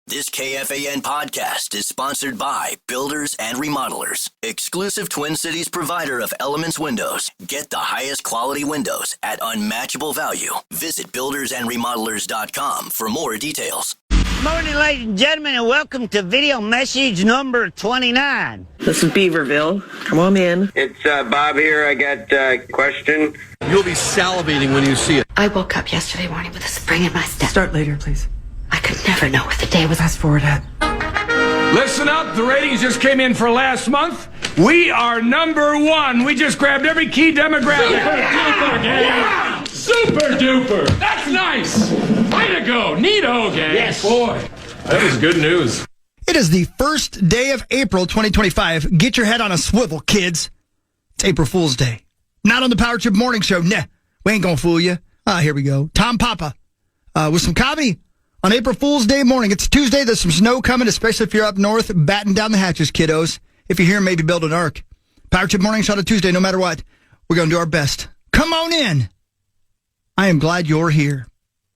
This KFAN podcast is sponsored by Builders and Remodelers, exclusive Twin Cities provider of Elements Windows. Get the highest quality windows at unmatchable value. Visit buildersandremodelers.com for more details. Morning, ladies and gentlemen, and welcome to video message number 29. This is Beaverville. Come on in. It's Bob here. I got a question. You'll be salivating when you see it. I woke up yesterday morning with a spring in my step. Start later, please. I could never know what the day was. Fast forward ahead. Listen up, the ratings just came in for last month. We are number one. We just grabbed every key demographic. Super duper. That's nice. Way to go. Neato, gang. Yes. Boy, that is good news. It is the first day of April 2025. Get your head on a swivel, kids. It's April Fool's Day. Not on the Power Trip Morning Show. Nah, we ain't gonna fool you. Here we go. Tom Papa with some comedy on April Fool's Day morning. It's Tuesday. There's some snow coming, especially if you're up north. Batten down the hatches, kiddos. If you're here, maybe build an ark. Power Trip Morning Show on a Tuesday, no matter what. We're going to do our best. Come on in. I am glad you're here.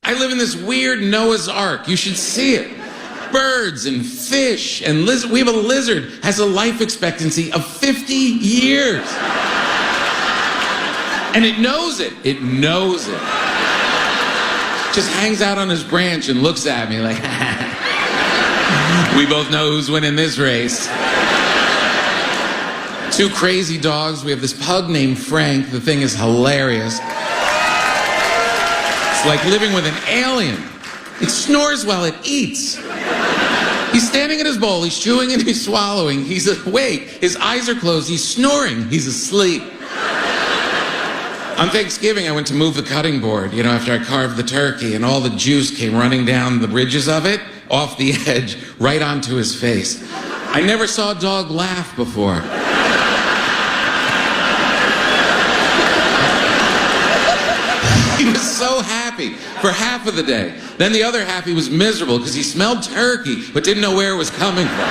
I live in this weird Noah's Ark. You should see it. Birds and fish and lizard. We have a lizard has a life expectancy of 50 years. And it knows it. It knows it. Just hangs out on his branch and looks at me like, we both know who's winning this race. Two crazy dogs. We have this pug named Frank. The thing is hilarious. It's like living with an alien. It snores while it eats. He's standing at his bowl. He's chewing and he's swallowing. He's awake. His eyes are closed. He's snoring. He's asleep. On Thanksgiving, I went to move the cutting board, after I carved the turkey, and all the juice came running down the ridges of it, off the edge, right onto his face. I never saw a dog laugh before. He was so happy for half of the day. Then the other half, he was miserable because he smelled turkey, but didn't know where it was coming from.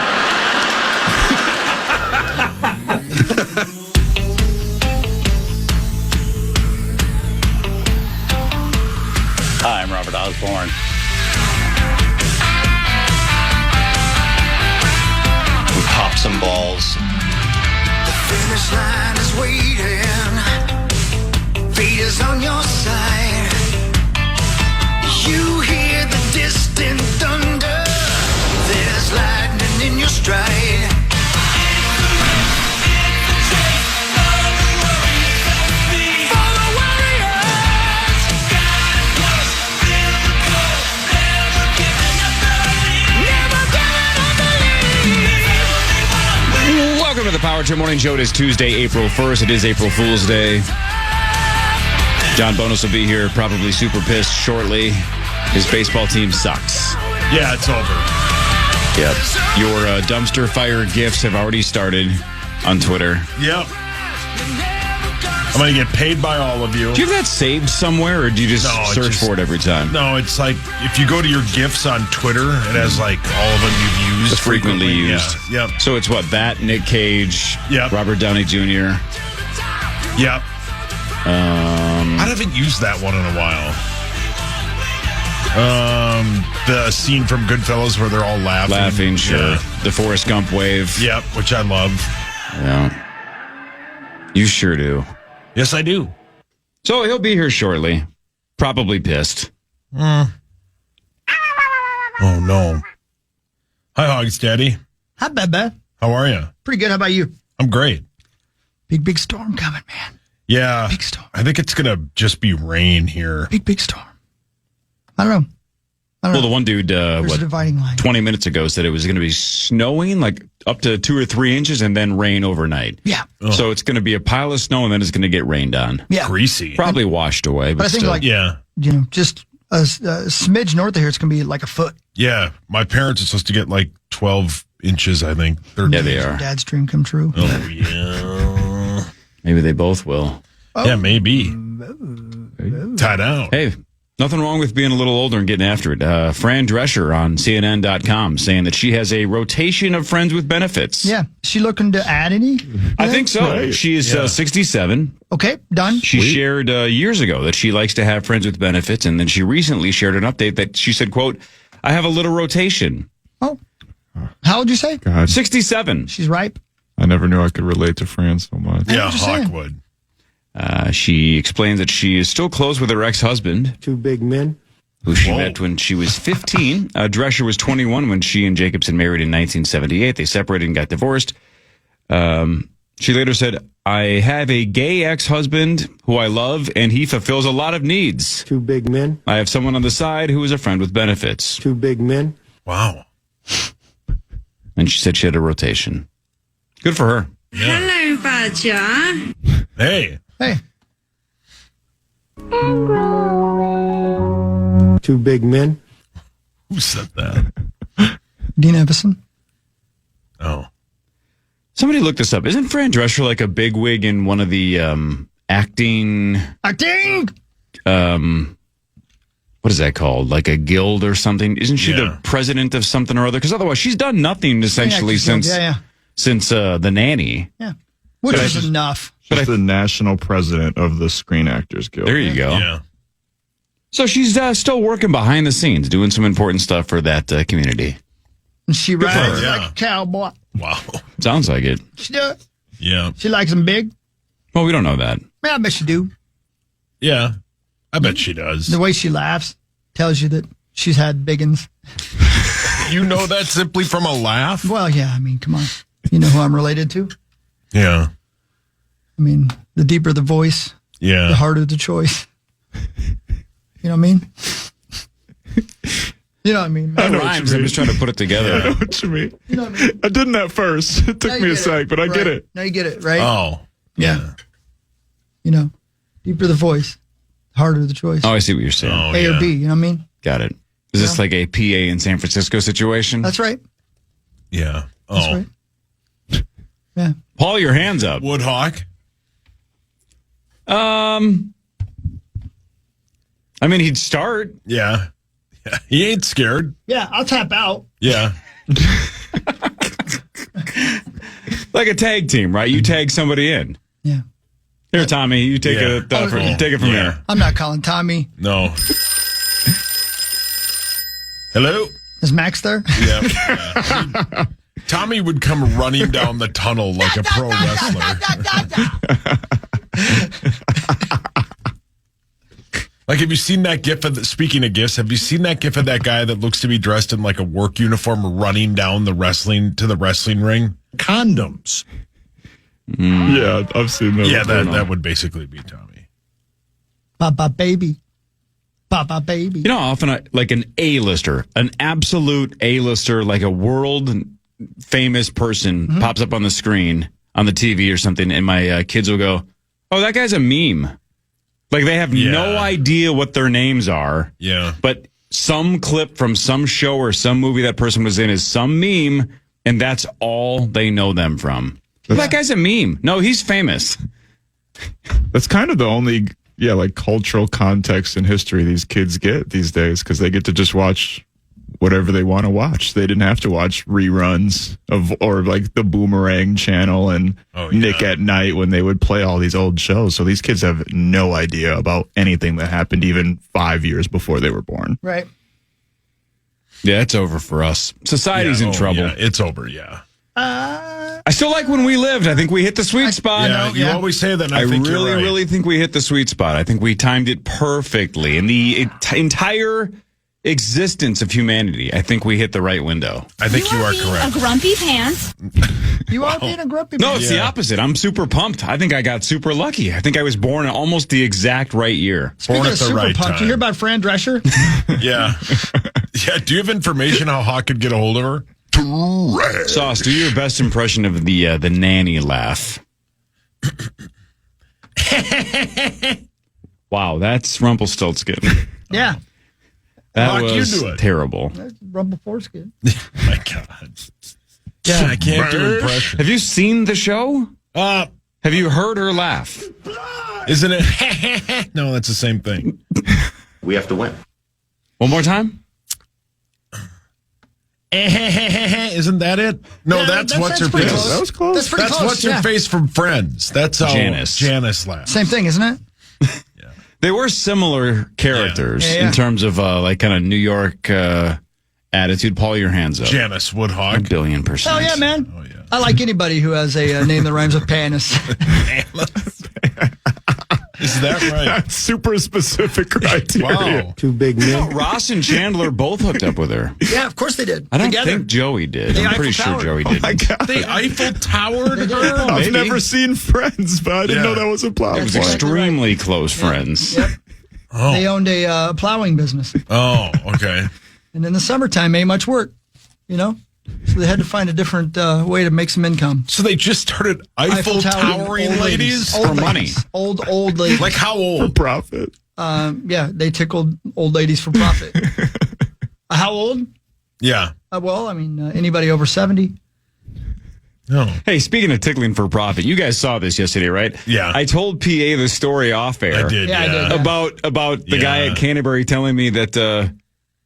Hi, I'm Robert Osborne. We pop some balls. The finish line is waiting. Fate is on your side. You hear the distant thunder. There's lightning in your stride. Welcome to the Power Trip Morning Show. It is Tuesday, April 1st. It is April Fool's Day. John Bonus will be here, probably super pissed shortly. His baseball team sucks. Yeah, it's over. Yep. Your dumpster fire gifts have already started on Twitter. Yep. I'm going to get paid by all of you. Do you have that saved somewhere, or do you just search for it every time? No, it's like if you go to your gifts on Twitter, it has like all of them you've used. It's frequently used. Yeah. Yep. So it's what? That, Nick Cage, yep. Robert Downey Jr. Yep. I haven't used that one in a while. The scene from Goodfellas where they're all laughing. Laughing, sure. Yeah. The Forrest Gump wave. Yep, which I love. Yeah. You sure do. Yes, I do. So he'll be here shortly. Probably pissed. Oh, no. Hi, Hogs Daddy. Hi, Bebe. How are you? Pretty good. How about you? I'm great. Big storm coming, man. Yeah. Big storm. I think it's going to just be rain here. Big storm. I don't know. Well, the one dude, a dividing line. 20 minutes ago said it was going to be snowing like up to 2 or 3 inches and then rain overnight. Yeah. Oh. So it's going to be a pile of snow and then it's going to get rained on. Yeah. Greasy. Probably washed away. But I think still. just a smidge north of here, it's going to be like a foot. Yeah. My parents are supposed to get like 12 inches, I think. Yeah, they are. Dad's dream come true. Oh, yeah. Maybe they both will. Oh. Yeah, maybe. Tied out. Hey, nothing wrong with being a little older and getting after it. Fran Drescher on CNN.com saying that she has a rotation of friends with benefits. Yeah. Is she looking to add any? I think so. Right. She is 67. Okay, done. She shared years ago that she likes to have friends with benefits, and then she recently shared an update that she said, quote, I have a little rotation. Oh. How would you say? God. 67. She's ripe. I never knew I could relate to Fran so much. Yeah, Hawk would. She explains that she is still close with her ex-husband. Two big men. Who she met when she was 15. Drescher was 21 when she and Jacobson married in 1978. They separated and got divorced. She later said, I have a gay ex-husband who I love, and he fulfills a lot of needs. Two big men. I have someone on the side who is a friend with benefits. Two big men. Wow. And she said she had a rotation. Good for her. Yeah. Hello, Badger. Hey. Hey. Two big men. Who said that? Dean Evison. Oh. Somebody look this up. Isn't Fran Drescher like a bigwig in one of the acting? Acting! What is that called? Like a guild or something? Isn't she the president of something or other? Because otherwise she's done nothing essentially since The Nanny. Yeah. Which is enough. She's the national president of the Screen Actors Guild. There you go. Yeah. So she's still working behind the scenes, doing some important stuff for that community. And she rides her. like a cowboy. Wow. Sounds like it. She do it. Yeah. She likes them big. Well, we don't know that. Yeah, I bet she do. Yeah. I bet she does. The way she laughs tells you that she's had big uns. You know that simply from a laugh? Well, yeah, I mean, come on. You know who I'm related to? Yeah. I mean, the deeper the voice, Yeah. the harder the choice. You know what I mean? You know what I mean? That rhymes. I'm just trying to put it together. I know what you mean. You know what I mean? I didn't at first. It took me a sec, but I get it. Now you get it, right? Oh. Yeah. You know, deeper the voice, harder the choice. Oh, I see what you're saying. Oh, A or B, you know what I mean? Got it. Is this like a PA in San Francisco situation? That's right. Yeah. Oh. That's right. Yeah. Paul, your hands up. Woodhawk? I mean, he'd start. Yeah. He ain't scared. Yeah, I'll tap out. Yeah. Like a tag team, right? You tag somebody in. Yeah. Here, Tommy, you take it. Take it from here. I'm not calling Tommy. No. Hello? Is Max there? Yeah. I mean, Tommy would come running down the tunnel like a pro wrestler. Like, have you seen that gif of speaking of gifs, have you seen that gif of that guy that looks to be dressed in like a work uniform running down the wrestling ring? Condoms. Yeah, I've seen that. Yeah, that would basically be Tommy. Baba baby. Baba baby. You know, often like an A-lister, an absolute A-lister, like a world famous person pops up on the screen on the TV or something, and my kids will go, "Oh, that guy's a meme." Like they have no idea what their names are. Yeah. But some clip from some show or some movie that person was in is some meme, and that's all they know them from. That guy's a meme. No, he's famous. That's kind of the only, like cultural context in history these kids get these days, because they get to just watch whatever they want to watch. They didn't have to watch reruns or like the Boomerang channel and Nick at Night when they would play all these old shows. So these kids have no idea about anything that happened even 5 years before they were born. Right. Yeah, it's over for us. Society's in trouble. Yeah, it's over, yeah. I still like when we lived. I think we hit the sweet spot. Yeah, you always say that, and I think really, you're right. really think we hit the sweet spot. I think we timed it perfectly. In the entire existence of humanity, I think we hit the right window. I think you are correct. A grumpy pants. You are being a grumpy No, man. it's the opposite. I'm super pumped. I think I got super lucky. I think I was born at almost the exact right year. Speaking of super pumped, you hear about Fran Drescher? Yeah. Yeah. Do you have information how Hawk could get a hold of her? Sauce, do your best impression of the nanny laugh. Wow, that's Rumpelstiltskin. Yeah. That Hawk, was you do it. terrible. That's Rumble Foreskin. My God. Yeah. I can't do impressions. Have you seen the show? Have you heard her laugh? Isn't it? No, that's the same thing. We have to win. One more time? Isn't that it? No, Yeah, that's what's her pretty face. close. That was close. That's pretty That's close. what's her face from Friends. That's how Janice laughs. Same thing, isn't it? They were similar characters Yeah. in terms of like kind of New York attitude. Paul, your hands up. Janice Woodhawk. 1,000,000,000%. Oh, yeah, man. Oh, yeah. I like anybody who has a name that rhymes with panis. Is that right? That's super specific criteria. Wow. Two big men. Ross and Chandler both hooked up with her. Yeah, of course they did. I don't Together. think Joey did. They I'm pretty Eiffel sure Towered. Joey Oh did. my God. They Eiffel Towered her? I've maybe. never seen Friends, but I didn't know that was a plot It was point. extremely close friends. Yep. Oh. They owned a plowing business. Oh, okay. And in the summertime, ain't much work, you know? So they had to find a different way to make some income. So they just started Eiffel Towering old ladies? Old For money. ladies. Old ladies. Like how For old? profit. Yeah, they tickled old ladies for profit. How old? Yeah. Well, I mean, anybody over 70. No. Hey, speaking of tickling for profit, you guys saw this yesterday, right? Yeah. I told PA the story off air. I did, Yeah, I did, yeah. About the guy at Canterbury telling me that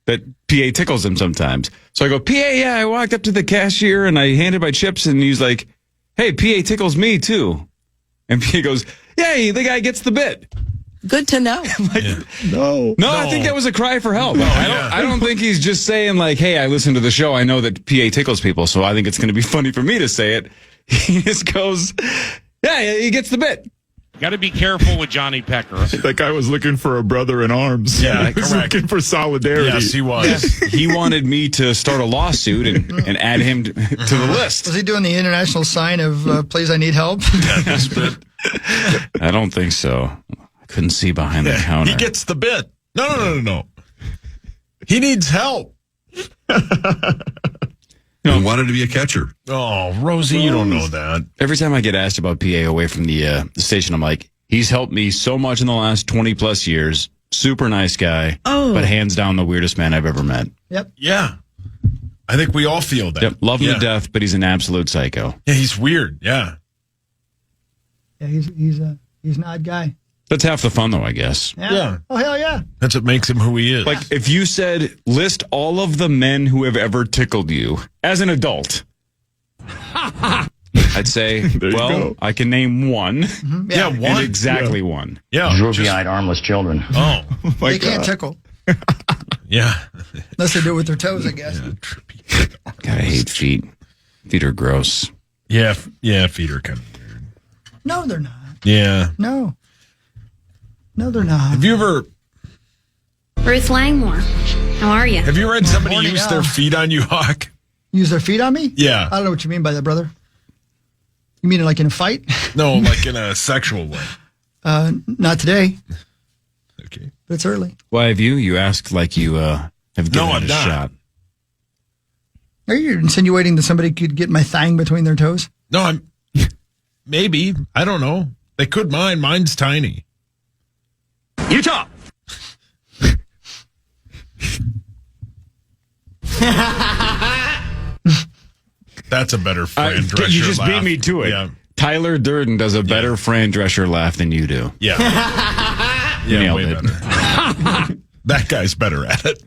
that PA tickles him sometimes. So I go, PA, yeah, I walked up to the cashier and I handed my chips and he's like, hey, PA tickles me too. And PA goes, yay, the guy gets the bit. Good to know. No. No, I think that was a cry for help. I don't think he's just saying like, hey, I listened to the show. I know that PA tickles people, so I think it's going to be funny for me to say it. He just goes, yeah, he gets the bit. Got to be careful with Johnny Pecker. That guy was looking for a brother in arms. Yeah, he was correct. looking for solidarity. Yes, he was. He wanted me to start a lawsuit and add him to the list. Was he doing the international sign of please, I need help? Yeah, this bit. I don't think so. I couldn't see behind the counter. He gets the bit. No. He needs help. He wanted to be a catcher. Oh, Rosie, you don't know that. Every time I get asked about PA away from the station, I'm like, he's helped me so much in the last 20 plus years. Super nice guy, but hands down the weirdest man I've ever met. Yep. Yeah. I think we all feel that. Yep, love him to death, but he's an absolute psycho. Yeah, he's weird. Yeah. Yeah, he's an odd guy. That's half the fun, though, I guess. Yeah. Oh, hell yeah. That's what makes him who he is. Like, if you said, list all of the men who have ever tickled you as an adult, I'd say, go. I can name one. Yeah, one. And exactly one. Yeah. Droopy-eyed, armless children. Oh. They can't tickle. Yeah. Unless they do it with their toes, I guess. God, I hate feet. Feet are gross. Yeah, feet are kind of weird. No, they're not. Yeah. No, they're not. Have you ever Ruth Langmore. How are you? Have you ever had somebody morning, use their feet on you, Hawk? Use their feet on me? Yeah. I don't know what you mean by that, brother. You mean like in a fight? No, like in a sexual way. Not today, Okay. but it's early. Why have you? You asked like you have given No, it I'm a not. shot. Are you insinuating that somebody could get my thang between their toes? No, I'm maybe. I don't know. They could mine. Mine's tiny. Utah. That's a better Fran Drescher You just laugh. beat me to it. Yeah. Tyler Durden does a better Fran Drescher laugh than you do. Yeah. Yeah, Nailed way it. better. That guy's better at it.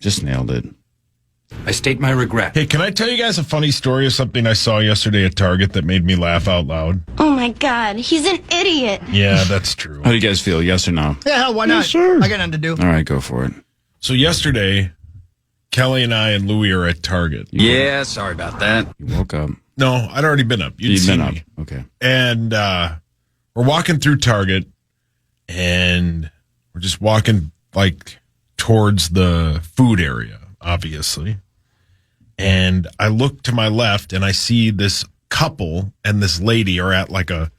Just nailed it. I state my regret. Hey, can I tell you guys a funny story of something I saw yesterday at Target that made me laugh out loud? Oh my God, he's an idiot. Yeah, that's true. How do you guys feel? Yes or no? Yeah, hell, why not? sure. I got nothing to do. All right, go for it. So yesterday, Kelly and I and Louie are at Target. Yeah, sorry about that. You woke up. No, I'd already been up. You'd seen been up. me. Okay. And we're walking through Target, and we're just walking like towards the food area, obviously. And I look to my left, and I see this couple and this lady are at like a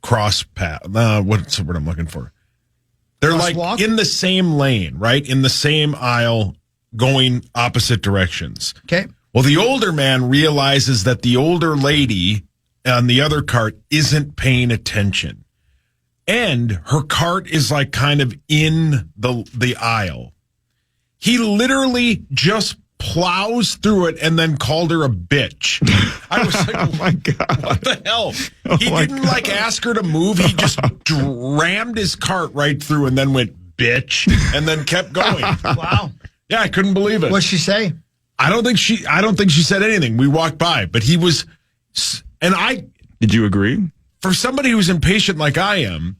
cross path. What's the word I'm looking for? They're like Crosswalk? in the same lane, right? In the same aisle, going opposite directions. Okay. Well, the older man realizes that the older lady on the other cart isn't paying attention. And her cart is like kind of in the aisle. He literally just plows through it and then called her a bitch. I was like, Oh my God. what the hell? He my didn't like ask her to move. He just rammed his cart right through and then went, bitch, and then kept going. Wow. Yeah, I couldn't believe it. What'd she say? I don't think she said anything. We walked by, but he was, and Did you agree? for somebody who's impatient like I am,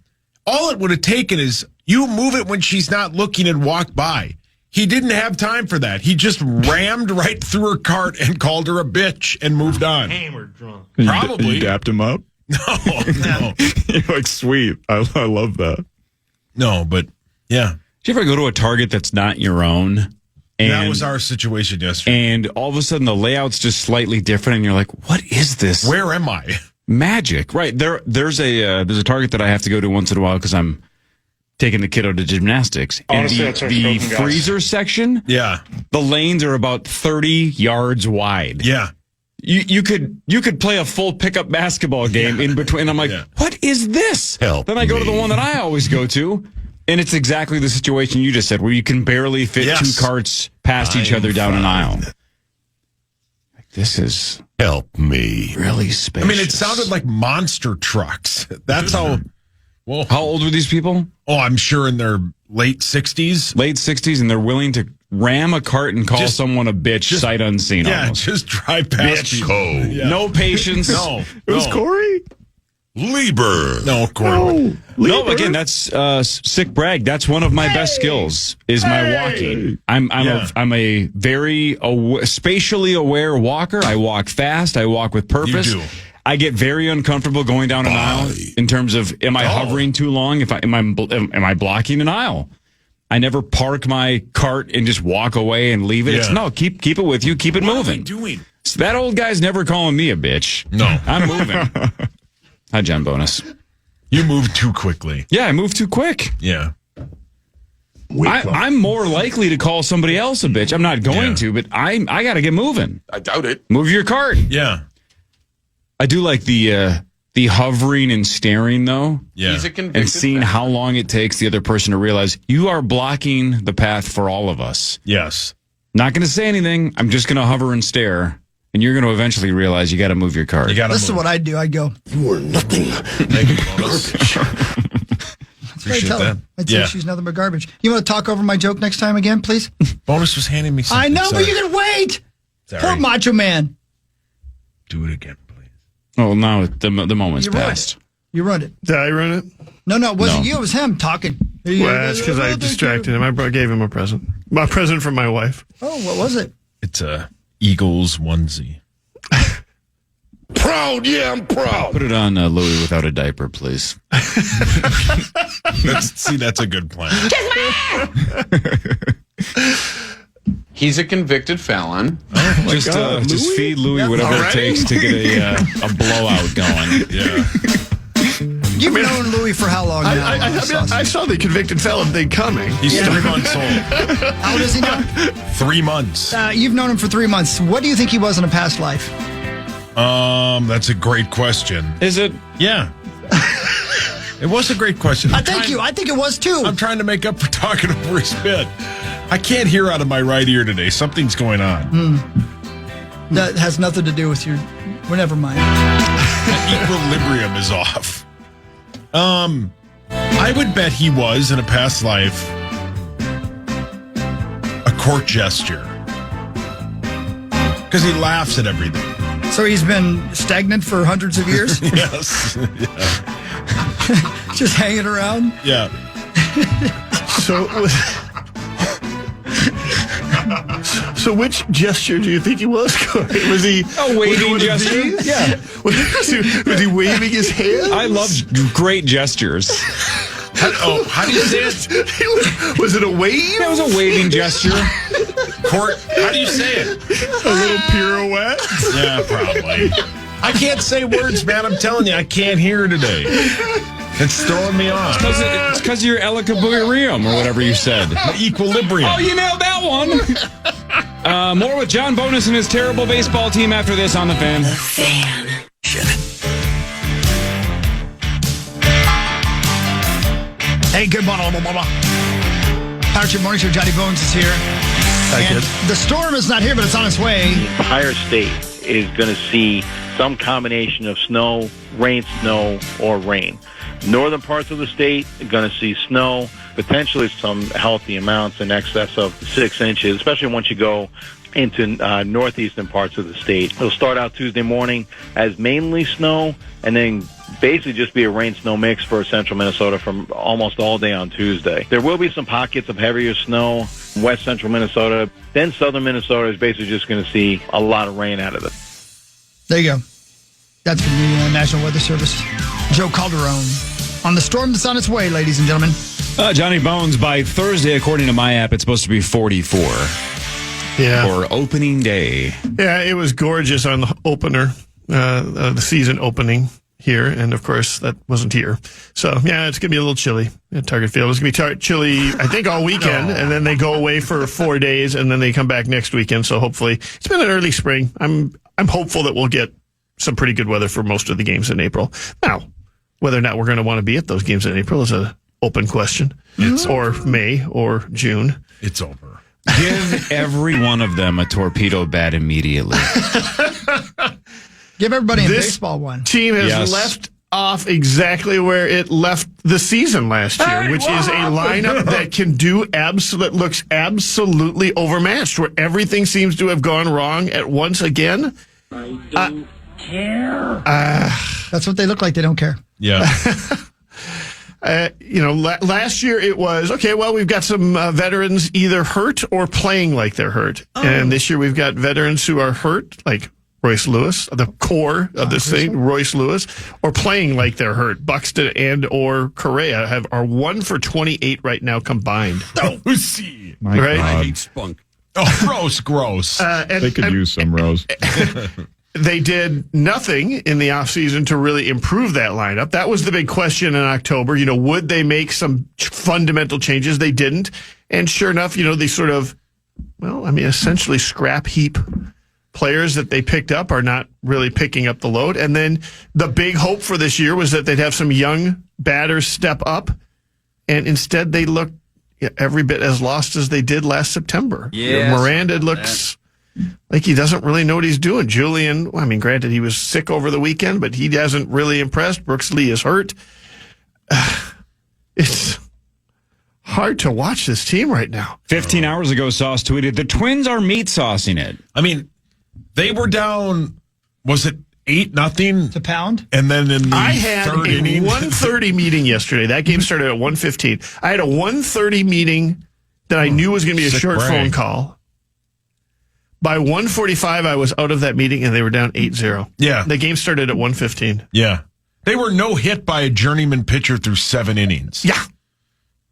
All it would have taken is you move it when she's not looking and walk by. He didn't have time for that. He just rammed right through her cart and called her a bitch and moved on. Hammered drunk. Probably. You dapped him up? No. You're like, sweet. I love that. No, but yeah. Do you ever go to a Target that's not your own? And that was our situation yesterday. And all of a sudden the layout's just slightly different and you're like, what is this? Where am I? Magic. Right. There's a Target that I have to go to once in a while because I'm taking the kiddo to gymnastics. Honestly, and that's our the spoken, guys. freezer section, Yeah. the lanes are about 30 yards wide. Yeah. You could play a full pickup basketball game in between. I'm like, what is this? Help then I go to the me. one that I always go to, and it's exactly the situation you just said, where you can barely fit two carts past each other down an aisle. Like, this is help me. Really spacious. I mean, it sounded like monster trucks. That's how. Well, how old were these people? Oh, I'm sure in their late 60s. Late 60s, and they're willing to ram a cart and call someone a bitch sight unseen. Yeah, almost. just drive past Bitch people. code. Yeah. No patience. No. It was Cory? Lieber. No, Cory. No, again, that's sick brag. That's one of my best skills is my walking. I'm a very spatially aware walker. I walk fast. I walk with purpose. You do. I get very uncomfortable going down an aisle in terms of am I hovering too long? Am I blocking an aisle? I never park my cart and just walk away and leave it. Yeah. It's no, keep it with you, keep it moving. What are we doing? So that old guy's never calling me a bitch. No. I'm moving. Hi, John Bonus. You moved too quickly. Yeah, I moved too quick. Yeah. I'm more likely to call somebody else a bitch. I'm not going to, but I got to get moving. I doubt it. Move your cart. Yeah. I do like the hovering and staring, though. Yeah. He's a convicted And seeing how long it takes the other person to realize you are blocking the path for all of us. Yes. Not going to say anything. I'm just going to hover and stare. And you're going to eventually realize you got to move your cart. You got to This is what I'd do. I'd go, You are nothing. That's what I'd tell her. I'd say she's nothing but garbage. You want to talk over my joke next time again, please? Bonus was handing me something. I know, Sorry. but you can wait. Sorry. Poor Macho Man. Do it again, please. Oh, now the moment's You ruined passed. it. You ruined it. Did I run it? No, it wasn't you. It was him talking. Well, that's because I distracted him. I gave him a present. My present from my wife. Oh, what was it? It's a Eagles onesie. Proud, yeah, I'm proud. Put it on Louis without a diaper, please. That's a good plan. He's a convicted felon. Just feed Louis whatever it takes to get a blowout going. Yeah. You've known Louis for how long now? I saw the convicted felon thing coming. He's 3 months old. How old is he now? 3 months. You've known him for 3 months. What do you think he was in a past life? That's a great question. Is it? Yeah. It was a great question. I think it was too. I'm trying to make up for talking over his bit. I can't hear out of my right ear today. Something's going on. That has nothing to do with your. Well, never mind. Equilibrium is off. I would bet he was in a past life a court jester because he laughs at everything. So he's been stagnant for hundreds of years? Yes. Yeah. Just hanging around? Yeah. So which gesture do you think he was, Cory? Was he a waving gesture? Yeah. Was he waving his hand? I love great gestures. How do you say it? Was it a wave? That was a waving gesture. Court, how do you say it? A little pirouette? Yeah, probably. I can't say words, man. I'm telling you, I can't hear today. It's throwing me off. It's because of your equilibrium or whatever you said. Equilibrium. Oh, you nailed that one. More with John Bonus and his terrible baseball team after this on The Fan. Hey, good morning. Power Trip Morning Show. Johnny Bones is here. And the storm is not here, but it's on its way. The entire state is going to see some combination of snow, rain, snow, or rain. Northern parts of the state are going to see snow, potentially some healthy amounts in excess of 6 inches, especially once you go into northeastern parts of the state. It'll start out Tuesday morning as mainly snow and then basically just be a rain-snow mix for central Minnesota from almost all day on Tuesday. There will be some pockets of heavier snow in west central Minnesota. Then southern Minnesota is basically just going to see a lot of rain out of it. There you go. That's from the National Weather Service. Joe Calderon on the storm that's on its way, ladies and gentlemen. Johnny Bones, by Thursday, according to my app, it's supposed to be 44. Yeah. For opening day. Yeah, it was gorgeous on the opener, the season opening here. And, of course, that wasn't here. So, yeah, it's going to be a little chilly at Target Field. It's going to be chilly, I think, all weekend. And then they go away for 4 days, and then they come back next weekend. So, hopefully, it's been an early spring. I'm hopeful that we'll get some pretty good weather for most of the games in April. Now, whether or not we're going to want to be at those games in April is an open question. Or May or June. It's over. Give every one of them a torpedo bat immediately. Give everybody a baseball one. Team has left off exactly where it left the season last year, which is a lineup that can do that looks absolutely overmatched, where everything seems to have gone wrong at once again. I don't care. That's what they look like. They don't care. Yeah. Last year it was, okay, well, we've got some veterans either hurt or playing like they're hurt. Oh. And this year we've got veterans who are hurt, like Royce Lewis, the core of this thing, Royce Lewis, or playing like they're hurt. Buxton and or Correa are 1 for 28 right now combined. Oh, see. Right? I hate spunk. Oh, gross. They could use some Rose. They did nothing in the offseason to really improve that lineup. That was the big question in October. Would they make some fundamental changes? They didn't. And sure enough, they sort of, essentially scrap heap players that they picked up are not really picking up the load. And then the big hope for this year was that they'd have some young batters step up. And instead they look every bit as lost as they did last September. Yeah, Miranda looks like he doesn't really know what he's doing. Julian, granted, he was sick over the weekend, but he hasn't really impressed. Brooks Lee is hurt. It's hard to watch this team right now. 15 hours ago, Sauce tweeted, the Twins are meat saucing it. They were down, was it 8-0? To pound? And then in the I had third a inning. 1:30 meeting yesterday. That game started at 1:15. I had a 1:30 meeting that I knew was going to be a short phone call. By 1:45, I was out of that meeting, and they were down 8-0. Yeah. The game started at 1:15. Yeah. They were no hit by a journeyman pitcher through 7 innings. Yeah.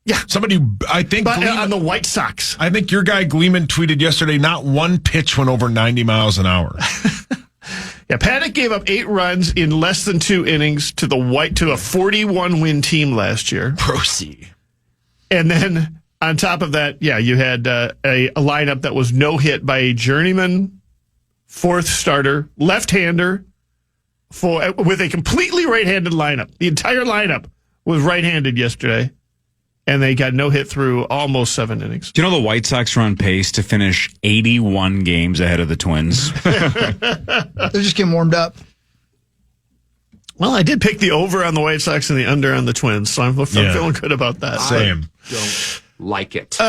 Yeah. Somebody, I think... on the White Sox. I think your guy Gleeman tweeted yesterday, not one pitch went over 90 miles an hour. Yeah, Paddock gave up 8 runs in less than 2 innings to a 41-win team last year. Proceed. And then... on top of that, you had a lineup that was no hit by a journeyman, 4th starter, left-hander, with a completely right-handed lineup. The entire lineup was right-handed yesterday, and they got no hit through almost 7 innings. Do you know the White Sox are on pace to finish 81 games ahead of the Twins? They're just getting warmed up. Well, I did pick the over on the White Sox and the under on the Twins, so I'm feeling good about that. Same. Don't like it. All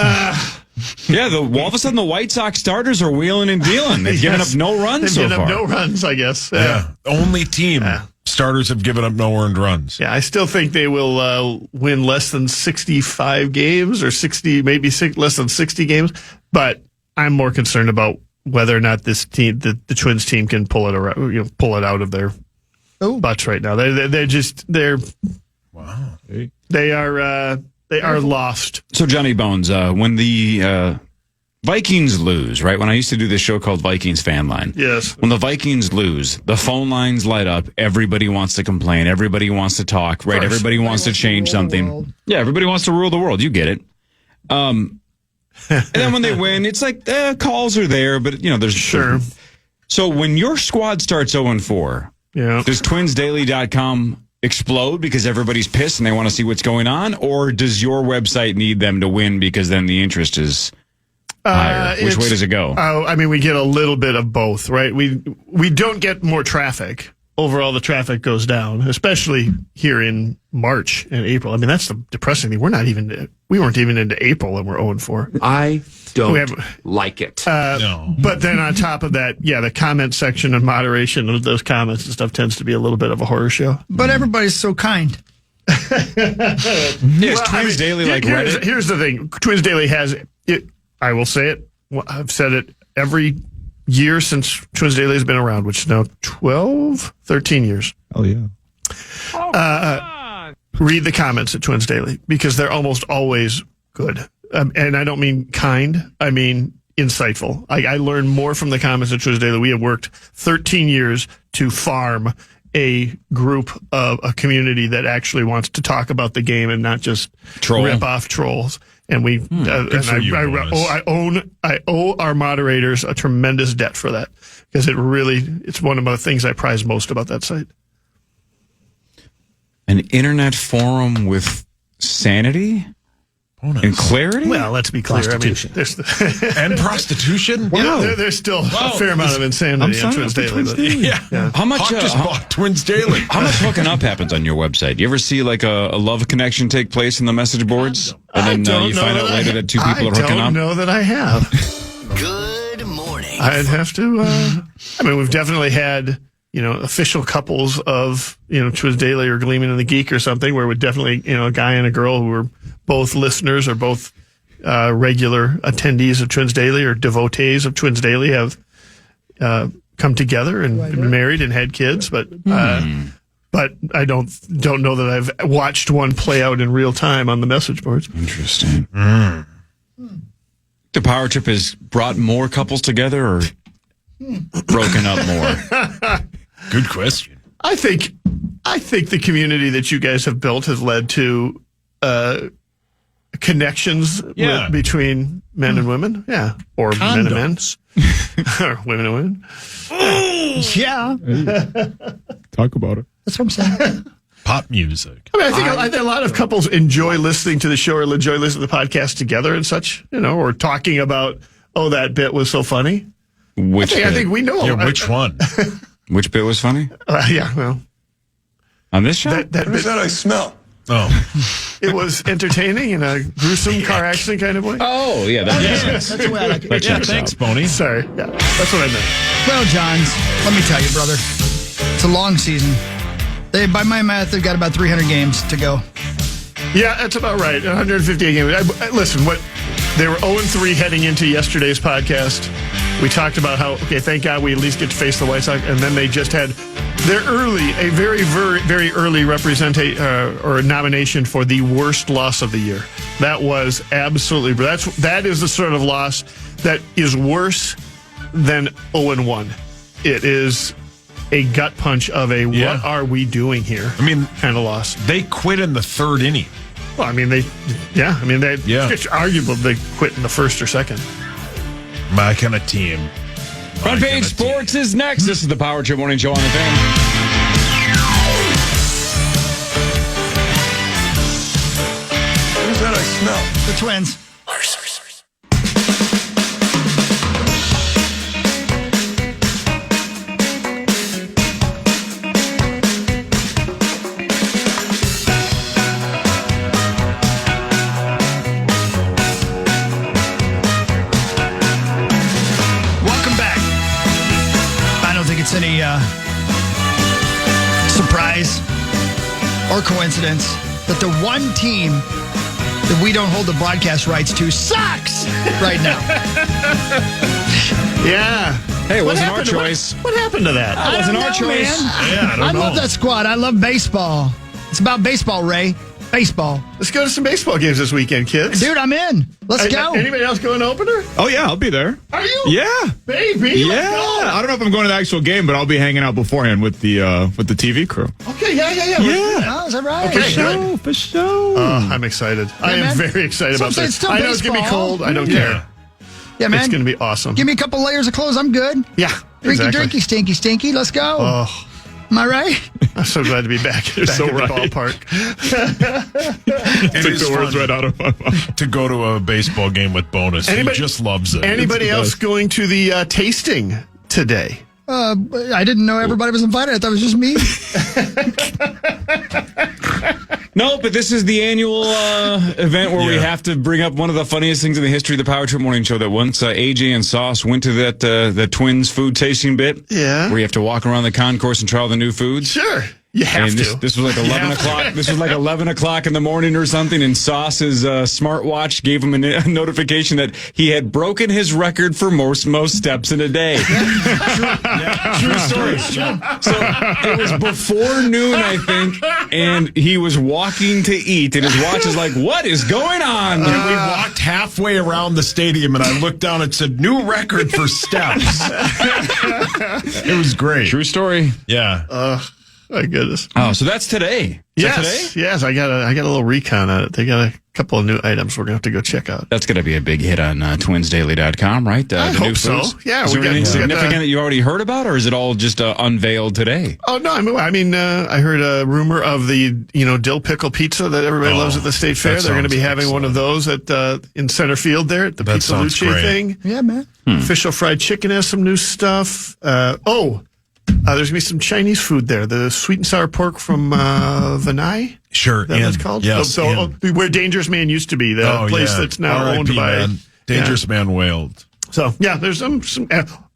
of a sudden the White Sox starters are wheeling and dealing. They've given up no runs so far. They've given up no runs, I guess. Yeah. Only team. Starters have given up no earned runs. Yeah, I still think they will win less than 65 games or 60, maybe less than 60 games. But I'm more concerned about whether or not this team, the Twins team, can pull it around, pull it out of their butts right now. They're wow. They are lost. So, Johnny Bones, when the Vikings lose, right? When I used to do this show called Vikings Fan Line. Yes. When the Vikings lose, the phone lines light up. Everybody wants to complain. Everybody wants to talk, right? Everybody wants to change something. Yeah, everybody wants to rule the world. You get it. And then when they win, it's like calls are there, but, there's... Sure. So when your squad starts 0-4, does TwinsDaily.com explode because everybody's pissed and they want to see what's going on, or does your website need them to win because then the interest is higher? Which way does it go? We get a little bit of both, right? We don't get more traffic, overall the traffic goes down, especially here in March and April. I mean, that's the depressing thing. We weren't even into April and we're 0-4. I don't like it. No. But then on top of that, the comment section and moderation of those comments and stuff tends to be a little bit of a horror show. But everybody's so kind. Is Twins Daily like Reddit? Here's the thing. Twins Daily has it. I will say it. I've said it every year since Twins Daily has been around, which is now 13 years. Oh, yeah. Read the comments at Twins Daily because they're almost always good. And I don't mean kind. I mean insightful. I learn more from the comments at Twins Daily. We have worked 13 years to farm a group of a community that actually wants to talk about the game and not just rip off trolls. And I owe our moderators a tremendous debt for that because it's one of the things I prize most about that site. An internet forum with sanity and clarity? Well, let's be clear. Prostitution. And prostitution? Wow. There's still a fair amount of insanity on Twins Daily. Yeah. How much bought Twins Daily? How much hooking up happens on your website? You ever see like a love connection take place in the message boards? And then you find out later that two people are hooking up? I don't know that I have. Good morning. I'd have to. We've definitely had official couples of Twins Daily or Gleeman and the Geek or something where we definitely a guy and a girl who were both listeners or both regular attendees of Twins Daily or devotees of Twins Daily have come together and been married and had kids, but I don't know that I've watched one play out in real time on the message boards. Interesting. The power trip has brought more couples together or broken up more? Good question. I think the community that you guys have built has led to connections between men and women, or men and men, or women and women. Yeah. Talk about it. That's what I'm saying. Pop music. I think a lot of couples enjoy listening to the show or enjoy listening to the podcast together and such, or talking about, that bit was so funny. I think we know. Which one? Which bit was funny? Well. On this show? What is that I smell? Oh. It was entertaining in a gruesome car accident kind of way. Oh, yeah. That makes sense. That's the way I like it. Thanks, Boney. Sorry. Yeah, that's what I meant. Well, Johns, let me tell you, brother. It's a long season. They, by my math, they've got about 300 games to go. Yeah, that's about right. 158 games. Listen, they were 0-3 heading into yesterday's podcast. We talked about how, thank God we at least get to face the White Sox, and then they just had a very, very, very early or nomination for the worst loss of the year. That was absolutely, that is the sort of loss that is worse than 0-1. It is a gut punch of what are we doing here? Kind of loss. They quit in the third inning. Well, arguably they quit in the first or second. My kind of team. Front Page Sports is next. This is the Power Trip Morning Show on the Fan. What is that I smell? The Twins. It's any surprise or coincidence that the one team that we don't hold the broadcast rights to sucks right now. Yeah. Hey, it wasn't our choice. What happened to that? It wasn't our choice. Yeah, I love that squad. I love baseball. It's about baseball, Ray. Baseball. Let's go to some baseball games this weekend, kids. Dude, I'm in. Let's go. Anybody else going to opener? Oh, yeah, I'll be there. Are you? Yeah. Baby, yeah. let's go. I don't know if I'm going to the actual game, but I'll be hanging out beforehand with the TV crew. Okay, yeah. Oh, is that right? Okay, For sure. I'm excited. I am very excited about this. I know it's going to be cold. I don't care. Yeah, man. It's going to be awesome. Give me a couple layers of clothes. I'm good. Yeah, Drinky, stinky. Let's go. Oh. Am I right? I'm so glad to be back. You're so at right. the ballpark. It is the words right out of my mouth. To go to a baseball game with Bonus. He just loves it. Anybody else going to the tasting today? I didn't know everybody was invited. I thought it was just me. No, but this is the annual event where we have to bring up one of the funniest things in the history of the Power Trip Morning Show. That once AJ and Sauce went to that the Twins food tasting bit, where you have to walk around the concourse and try all the new foods. Sure. You have to. This was like 11 o'clock. This was like 11 o'clock in the morning or something, and Sauce's smartwatch gave him a notification that he had broken his record for most steps in a day. True story. So it was before noon, I think, and he was walking to eat, and his watch is like, "What is going on?" And we walked halfway around the stadium, and I looked down. It said "new record for steps." It was great. True story. Yeah. My goodness. Oh, so that's today. Yes. I got a little recon on it. They got a couple of new items we're gonna have to go check out. That's gonna be a big hit on twinsdaily.com, right? I the hope new so. foods? Yeah. Is there anything significant that you already heard about, or is it all just unveiled today? Oh no! I mean, I heard a rumor of the dill pickle pizza that everybody loves at the state fair. They're going to be having one of those at in center field there at the Pizza Luce thing. Yeah, man. Official fried chicken has some new stuff. There's going to be some Chinese food there. The sweet and sour pork from Vanai. Sure. That's called? Yes. Where Dangerous Man used to be. The place that's now owned by... Man. Dangerous Man wailed. So, yeah, there's some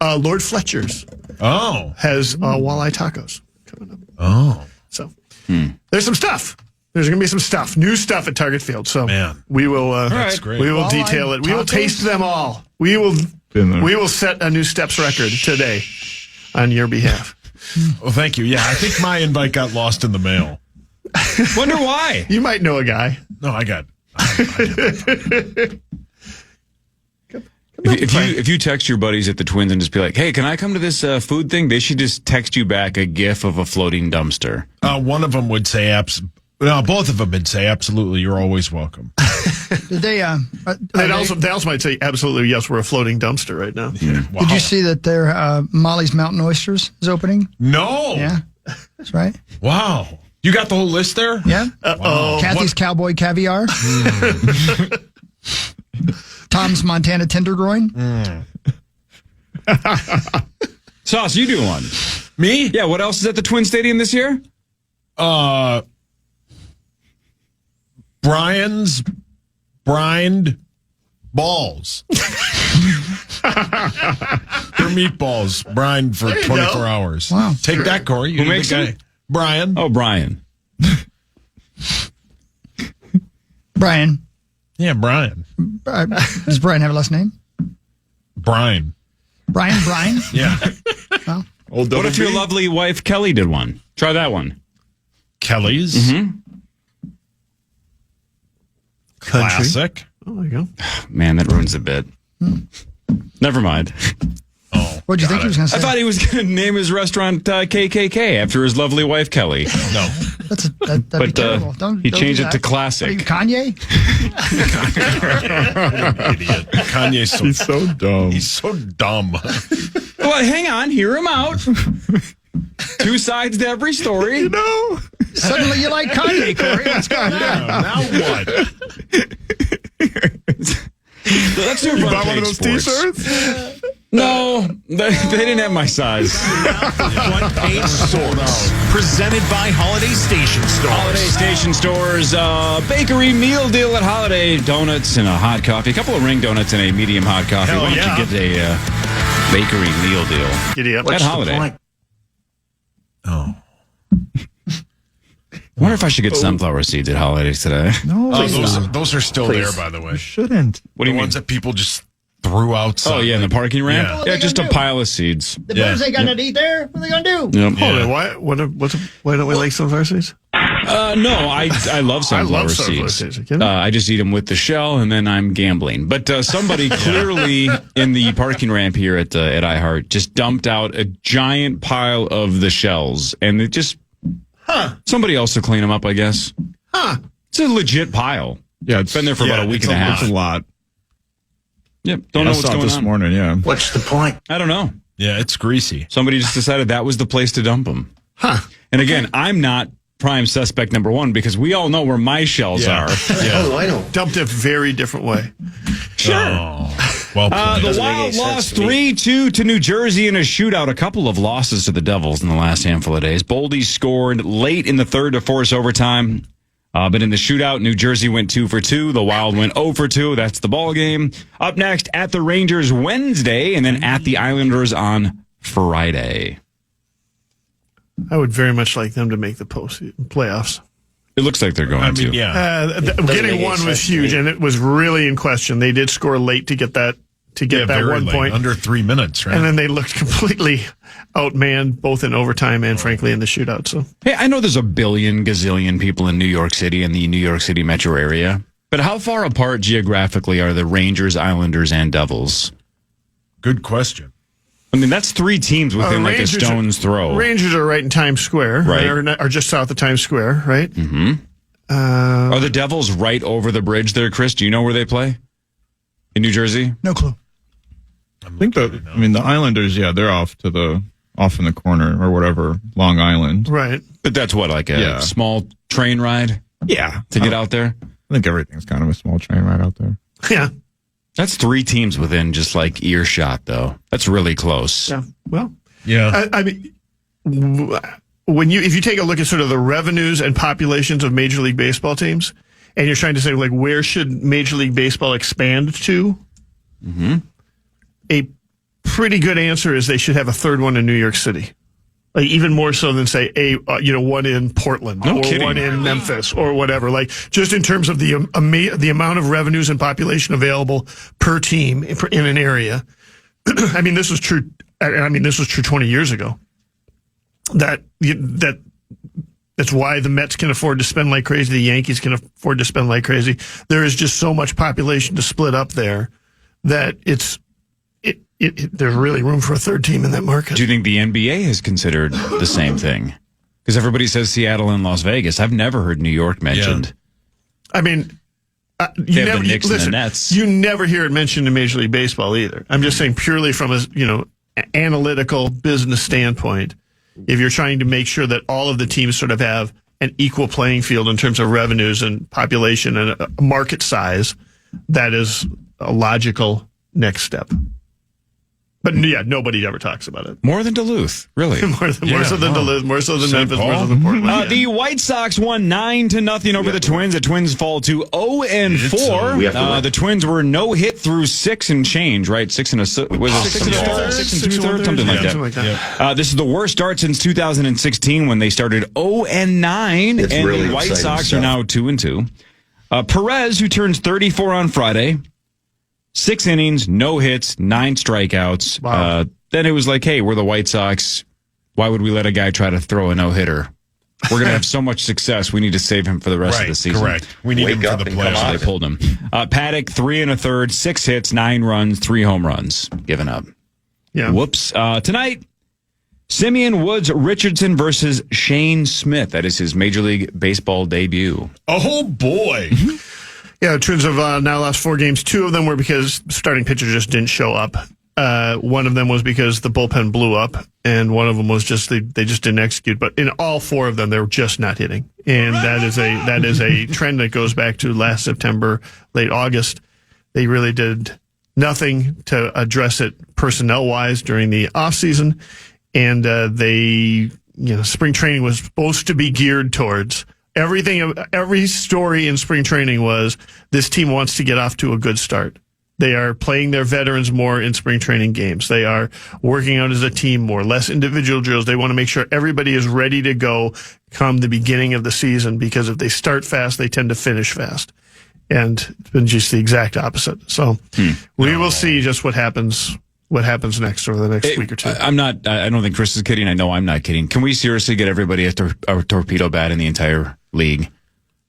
Lord Fletcher's. Has walleye tacos coming up. So, there's some stuff. There's going to be some stuff. New stuff at Target Field. So, we will... that's great. We will detail it. We will taste them all. We will set a new steps record today. On your behalf. Well, thank you. Yeah, I think my invite got lost in the mail. Wonder why. You might know a guy. No, I got. If you text your buddies at the Twins and just be like, "Hey, can I come to this food thing?" They should just text you back a GIF of a floating dumpster. One of them would say both of them would say absolutely. You're always welcome. Did they? They also might say absolutely yes. We're a floating dumpster right now. Yeah. Wow. Did you see that their Molly's Mountain Oysters is opening? No. Yeah, that's right. Wow. You got the whole list there? Yeah. Wow. Kathy's Cowboy Caviar. Tom's Montana Tenderloin. Sauce, you do one. Me? Yeah. What else is at the Twin Stadium this year? Brian's brined balls. They're meatballs brined for 24 hours. Wow. Take that, Cory. Who makes them? Brian. Oh, Brian. Brian. Yeah, Brian. Does Brian have a last name? Brian. Brian? Yeah. Well, What if your lovely wife Kelly did one? Try that one. Kelly's. Mm-hmm. Classic. Oh, there you go. Man, that ruins the bit. Never mind. what did you think he was going to say? I thought he was going to name his restaurant KKK after his lovely wife Kelly. No. That'd be terrible. He changed do it to that. Classic. Are you Kanye? Idiot. Kanye's so dumb. He's so dumb. Well, hang on. Hear him out. Two sides to every story. Suddenly you like Kanye, Cory. What's going on? Now what? Let's do buy one of those T-shirts? No, they didn't have my size. Front Page Sports. Presented by Holiday Station Stores. Holiday Station Stores, bakery meal deal at Holiday. Donuts and a hot coffee. A couple of ring donuts and a medium hot coffee. Hell Why don't yeah. you get a bakery meal deal Giddy up. at Holiday? Oh. I wonder if I should get sunflower seeds at Holiday today. No. Those are still there, by the way. You shouldn't. What do you mean? Ones that people just threw outside. Oh, yeah, in the parking ramp? Yeah. Yeah, just a pile of seeds. The birds ain't got nothing to eat there. What are they going to do? Yep. Hold on. Why don't we like sunflower seeds? No, I love sunflower seeds. I just eat them with the shell, and then I'm gambling. But somebody clearly in the parking ramp here at iHeart just dumped out a giant pile of the shells, and it just somebody else to clean them up, I guess. It's a legit pile. Yeah, it's been there for about a week and a half. It's a lot. Yep. Don't know I what's saw it going this on. morning. Yeah. What's the point? I don't know. Yeah, it's greasy. Somebody just decided that was the place to dump them. And again, I'm not prime suspect number one because we all know where my shells are. Oh, I know. Dumped a very different way. Sure. Well played. The Wild lost 3-2 to New Jersey in a shootout. A couple of losses to the Devils in the last handful of days. Boldy scored late in the third to force overtime. But in the shootout, New Jersey went 2 for 2. The Wild went 0 for 2. That's the ball game. Up next, at the Rangers Wednesday, and then at the Islanders on Friday. I would very much like them to make the playoffs. It looks like they're going to. Yeah. Getting one was huge, and it was really in question. They did score late to get that that 1 point. Under 3 minutes, right? And then they looked completely outmanned, both in overtime and, frankly, in the shootout. So, hey, I know there's a billion gazillion people in New York City and the New York City metro area, but how far apart geographically are the Rangers, Islanders, and Devils? Good question. I mean, that's 3 teams within like a stone's throw. Rangers are right in Times Square, right? Or just south of Times Square, right? Mm-hmm. Are the Devils right over the bridge there, Chris? Do you know where they play? In New Jersey? No clue. I think the Islanders, they're off in the corner or whatever, Long Island. Right. But that's what, like a small train ride? Yeah. To get out there? I think everything's kind of a small train ride out there. Yeah. That's 3 teams within just like earshot, though. That's really close. Yeah. Well, yeah. I mean, if you take a look at sort of the revenues and populations of Major League Baseball teams, and you're trying to say, like, where should Major League Baseball expand to? Mm-hmm. A pretty good answer is they should have a third one in New York City. Like, even more so than, say, one in Portland or one in Memphis or whatever. Like, just in terms of the amount of revenues and population available per team in an area. I mean, this was true. This was true 20 years ago. That's why the Mets can afford to spend like crazy. The Yankees can afford to spend like crazy. There is just so much population to split up there that there's really room for a third team in that market. Do you think the NBA has considered the same thing? Because everybody says Seattle and Las Vegas. I've never heard New York mentioned. Yeah. I mean, you never hear it mentioned in Major League Baseball either. I'm just saying purely from a analytical business standpoint. If you're trying to make sure that all of the teams sort of have an equal playing field in terms of revenues and population and a market size, that is a logical next step. But yeah, nobody ever talks about it. More than Duluth, really. more so than Duluth, more so than Memphis, more so than Portland. The White Sox won 9-0 over the Twins. The Twins fall to 0-4. The Twins were no hit through 6 and change, right? 6 and a third, 6 and 2/3, something like that. This is the worst start since 2016 when they started 0-9, and the White Sox are now 2-2. Perez, who turns 34 on Friday. 6 innings, no hits, 9 strikeouts. Wow. Then it was like, hey, we're the White Sox. Why would we let a guy try to throw a no-hitter? We're going to have so much success. We need to save him for the rest of the season. Correct. We need him for the playoffs. So they pulled him. Paddock, 3 1/3, 6 hits, 9 runs, 3 home runs. Given up. Yeah. Whoops. Tonight, Simeon Woods Richardson versus Shane Smith. That is his Major League Baseball debut. Oh, boy. Yeah, the Twins have now lost 4 games. 2 of them were because starting pitcher just didn't show up. One of them was because the bullpen blew up, and one of them was just they just didn't execute. But in all 4 of them, they were just not hitting, and that is a trend that goes back to last September, late August. They really did nothing to address it personnel wise during the off season, and spring training was supposed to be geared towards. Every story in spring training was this team wants to get off to a good start. They are playing their veterans more in spring training games. They are working out as a team more, less individual drills. They want to make sure everybody is ready to go come the beginning of the season, because if they start fast, they tend to finish fast. And it's been just the exact opposite. So we will see just what happens next over the next week or 2. I don't think Chris is kidding. I know I'm not kidding. Can we seriously get everybody a torpedo bat in the entire league?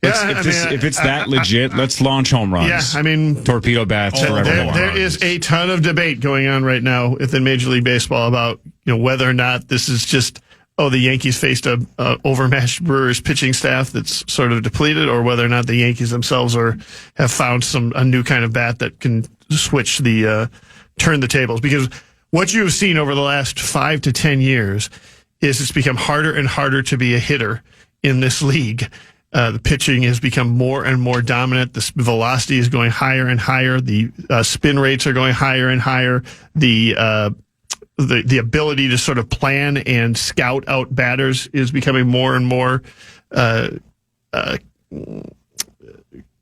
If it's that legit, let's launch home runs. Yeah, I mean, torpedo bats for everyone. There is a ton of debate going on right now within Major League Baseball about whether or not this is just the Yankees faced a overmatched Brewers pitching staff that's sort of depleted, or whether or not the Yankees themselves have found a new kind of bat that can switch turn the tables. Because what you have seen over the last 5 to 10 years is it's become harder and harder to be a hitter in this league. The pitching has become more and more dominant. The velocity is going higher and higher. The spin rates are going higher and higher. The ability to sort of plan and scout out batters is becoming more and more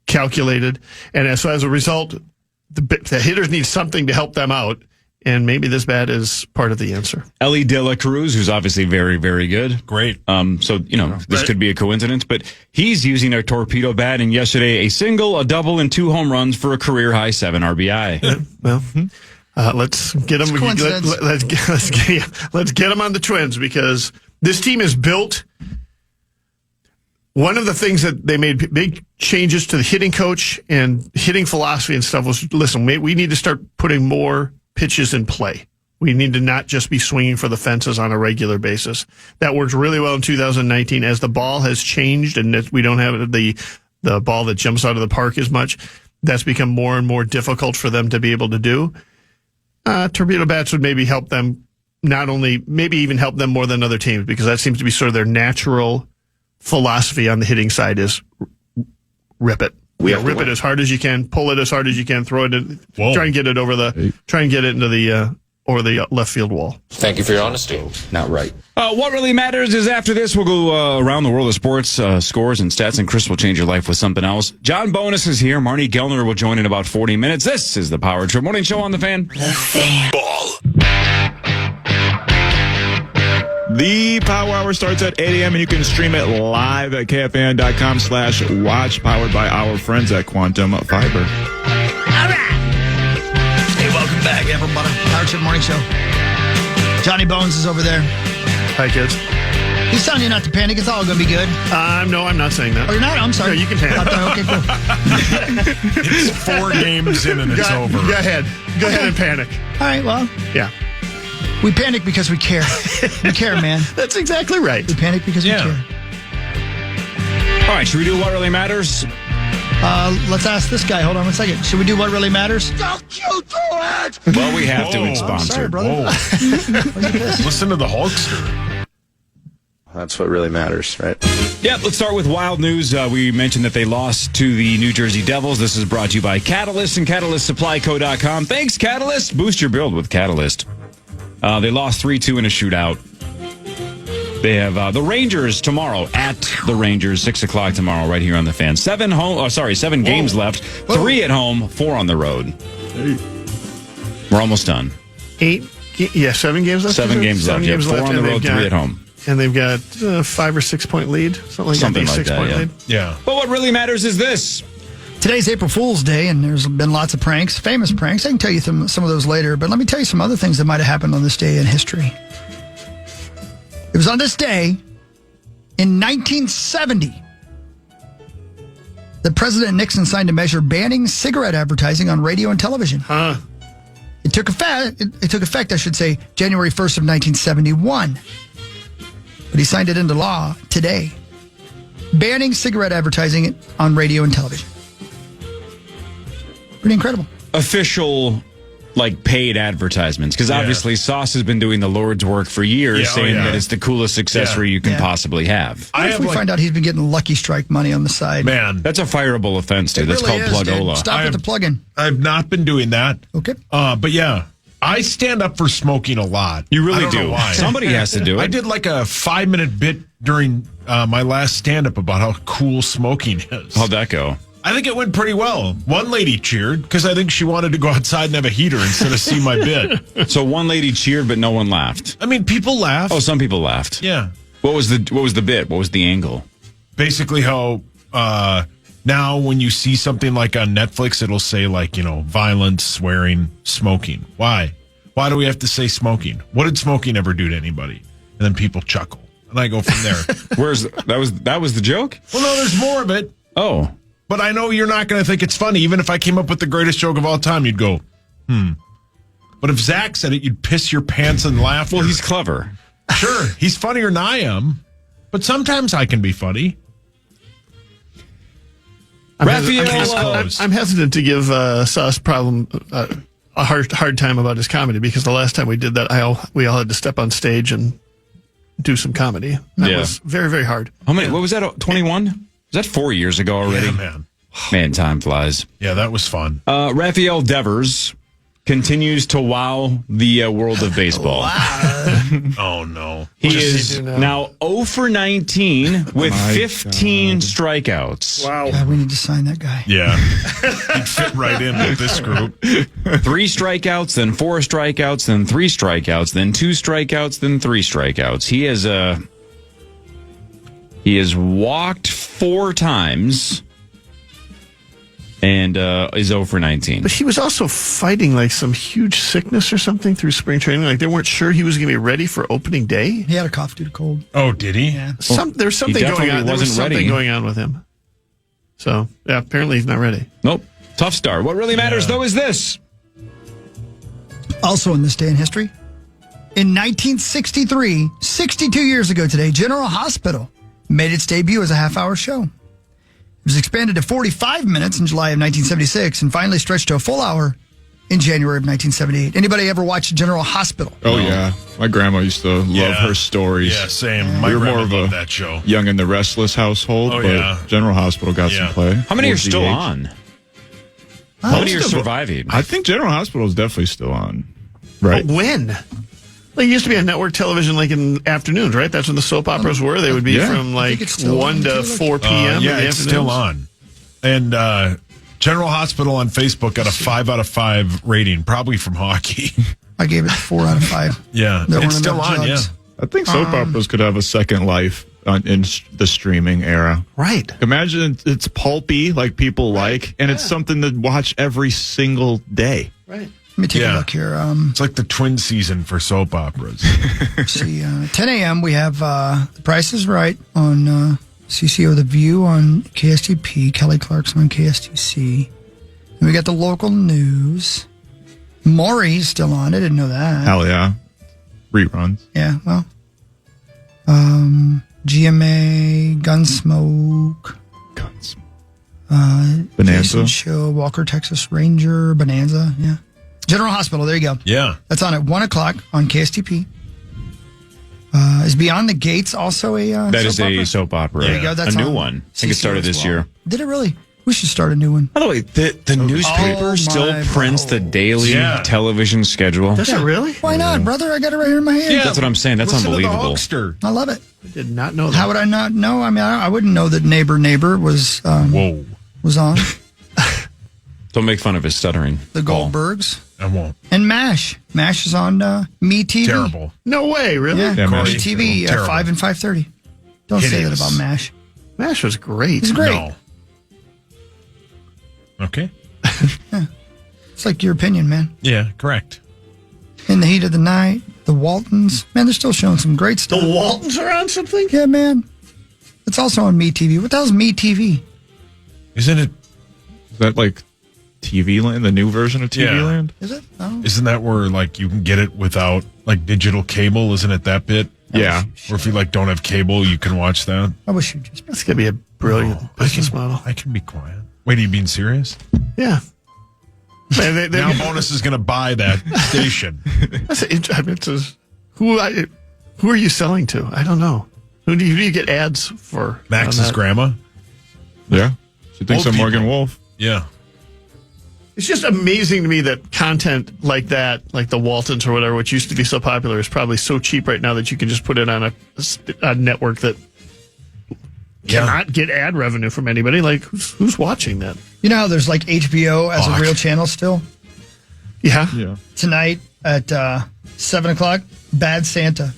calculated. And so as a result, the hitters need something to help them out. And maybe this bat is part of the answer. Ellie De La Cruz, who's obviously very, very good. Great. So, this could be a coincidence, but he's using a torpedo bat. And yesterday, a single, a double, and 2 home runs for a career-high 7 RBI. Let's get them. Let's get them on the Twins, because this team is built. One of the things that they made big changes to the hitting coach and hitting philosophy and stuff was, listen, we need to start putting more pitches in play. We need to not just be swinging for the fences on a regular basis. That worked really well in 2019 as the ball has changed and we don't have the ball that jumps out of the park as much. That's become more and more difficult for them to be able to do. Torpedo bats would maybe help them, maybe even help them more than other teams, because that seems to be sort of their natural philosophy on the hitting side is rip it. Rip it as hard as you can, pull it as hard as you can, throw it in, try and get it into the over the left field wall. Thank you for your honesty. Not right. What really matters is after this, we'll go around the world of sports, scores and stats, and Chris will change your life with something else. John Bonus is here. Marnie Gellner will join in about 40 minutes. This is the Power Trip Morning Show on The Fan. The Fan. Ball. The Power Hour starts at 8 a.m. and you can stream it live at KFAN.com/watch, powered by our friends at Quantum Fiber. All right. Hey, welcome back, everybody. Power Trip Morning Show. Johnny Bones is over there. Hi, kids. He's telling you not to panic. It's all going to be good. No, I'm not saying that. Oh, you're not? I'm sorry. No, you can panic. Okay, cool. It's 4 games in and it's over. Go ahead and panic. All right, well. Yeah. We panic because we care. We care, man. That's exactly right. We panic because we care. All right, should we do What Really Matters? Let's ask this guy. Hold on one second. Should we do What Really Matters? Don't you do it! Well, we have to. It's sponsored. Sorry, brother. Listen to the Hulkster. That's what really matters, right? Yeah, let's start with wild news. We mentioned that they lost to the New Jersey Devils. This is brought to you by Catalyst and CatalystSupplyCo.com. Thanks, Catalyst. Boost your build with Catalyst. They lost 3-2 in a shootout. They have the Rangers tomorrow at the Rangers, 6 o'clock tomorrow, right here on The Fan. 7 games left, 3 at home, 4 on the road. We're almost done. 7 games left? 7 games left. 4 on the road, 3 at home. And they've got 5 or 6 point lead, something like that. Lead. Yeah. But what really matters is this. Today's April Fool's Day, and there's been lots of pranks, famous pranks. I can tell you some of those later, but let me tell you some other things that might have happened on this day in history. It was on this day in 1970 that President Nixon signed a measure banning cigarette advertising on radio and television. It took effect, I should say, January 1st of 1971. But he signed it into law today, banning cigarette advertising on radio and television. Pretty incredible. Official, paid advertisements. Because obviously Sauce has been doing the Lord's work for years, saying that it's the coolest accessory you can possibly have. What if we find out he's been getting Lucky Strike money on the side? Man. That's a fireable offense, dude. That's called plug-ola. Stop with the plug-in. I've not been doing that. Okay. But yeah, I stand up for smoking a lot. You really I don't do. know why. Somebody has to do it. I did a 5-minute bit during my last stand-up about how cool smoking is. How'd that go? I think it went pretty well. One lady cheered because I think she wanted to go outside and have a heater instead of see my bit. So one lady cheered, but no one laughed. I mean, people laughed. Oh, some people laughed. Yeah. What was the bit? What was the angle? Basically, how now when you see something like on Netflix, it'll say violence, swearing, smoking. Why? Why do we have to say smoking? What did smoking ever do to anybody? And then people chuckle, and I go from there. That was the joke? Well, no, there's more of it. Oh. But I know you're not going to think it's funny. Even if I came up with the greatest joke of all time, you'd go, But if Zach said it, you'd piss your pants and laugh. Well, he's clever. Sure, he's funnier than I am. But sometimes I can be funny. I'm hesitant to give Sauce Problem a hard time about his comedy, because the last time we did that, we all had to step on stage and do some comedy. That was very, very hard. How many? What was that? 21? that 4 years ago already? Yeah, man. Man, time flies. Yeah, that was fun. Rafael Devers continues to wow the world of baseball. Oh, no. He is now 0 for 19 with 15 strikeouts. Wow. God, we need to sign that guy. Yeah. He'd fit right in with this group. 3 strikeouts, then 4 strikeouts, then 3 strikeouts, then 2 strikeouts, then 3 strikeouts. He has walked 4 times and is 0 for 19. But he was also fighting like some huge sickness or something through spring training. Like they weren't sure he was going to be ready for opening day. He had a cough due to cold. Oh, did he? Yeah. There's something going on. There was something going on with him. So, yeah, apparently he's not ready. Nope. Tough start. What really matters, though, is this. Also in this day in history, in 1963, 62 years ago today, General Hospital made its debut as a half-hour show. It was expanded to 45 minutes in July of 1976 and finally stretched to a full hour in January of 1978. Anybody ever watch General Hospital? Oh, yeah. My grandma used to love her stories. Yeah, same. My We were grandma more of loved a that show. Young and the Restless household, Oh, but yeah. General Hospital got some play. How many are towards the still age. on? How many are surviving? I think General Hospital is definitely still on. Right? But when? Like, it used to be on network television like in afternoons, right? That's when the soap operas were. They would be from like 1 to 4 p.m. Yeah, in the it's afternoons. still on. And General Hospital on Facebook got a 5 out of 5 rating, probably from hockey. I gave it 4 out of 5. Yeah, There it's weren't still enough on, jugs. yeah. I think soap operas could have a second life in the streaming era. Right. Imagine it's pulpy, like people like, and it's something to watch every single day. Right. Let me take a look here. It's like the twin season for soap operas. Let's see, 10 a.m. we have The Price is Right on CCO The View on KSTP, Kelly Clarkson on KSTC. And we got the local news. Maury's still on. I didn't know that. Hell yeah. Reruns. Yeah, well. GMA, Gunsmoke. Bonanza. Jason Show, Walker, Texas Ranger, Bonanza, yeah. General Hospital, there you go. Yeah. That's on at 1 o'clock on KSTP. Is Beyond the Gates also a That is soap opera? a soap opera. There you go. That's a new on one. I think it started CCO as this well. year. Did it really? We should start a new one. By the way, the newspaper still prints the daily television schedule. Does it really? Why not, brother? I got it right here in my hand. Yeah, that's what I'm saying. That's unbelievable. I love it. I did not know that. How would I not know? I mean, I wouldn't know that Neighbor was was on. Don't make fun of his stuttering. The Goldbergs. I won't. And MASH. MASH is on Me TV. Terrible. No way, really? Yeah, MASH Me is TV at terrible. 5 and 5:30. Don't say that Hideous. about MASH. MASH was great. It's great. No. Okay. It's like your opinion, man. Yeah, correct. In the Heat of the Night, the Waltons. Man, they're still showing some great stuff. The Waltons are on something? Yeah, man. It's also on Me TV. What the hell's Me TV? Isn't it? Is that like TV Land, the new version of TV Yeah. Land? Is it? Oh. Isn't that where like you can get it without like digital cable? Isn't it that bit? Yeah. Or if you like don't have cable, you can watch that. I wish you just. That's going to be a brilliant business model. I can be quiet. Wait, are you being serious? Yeah. Man, Now Bonus is going to buy that station. Who are you selling to? I don't know. Who do you get ads for? Max's grandma. Yeah. She thinks Old I'm Morgan people. Wolf. Yeah. It's just amazing to me that content like that, like the Waltons or whatever, which used to be so popular, is probably so cheap right now that you can just put it on a network that cannot get ad revenue from anybody. Like, who's watching that? You know how there's like HBO as a real channel still? Yeah. Yeah. Tonight at 7 o'clock, Bad Santa.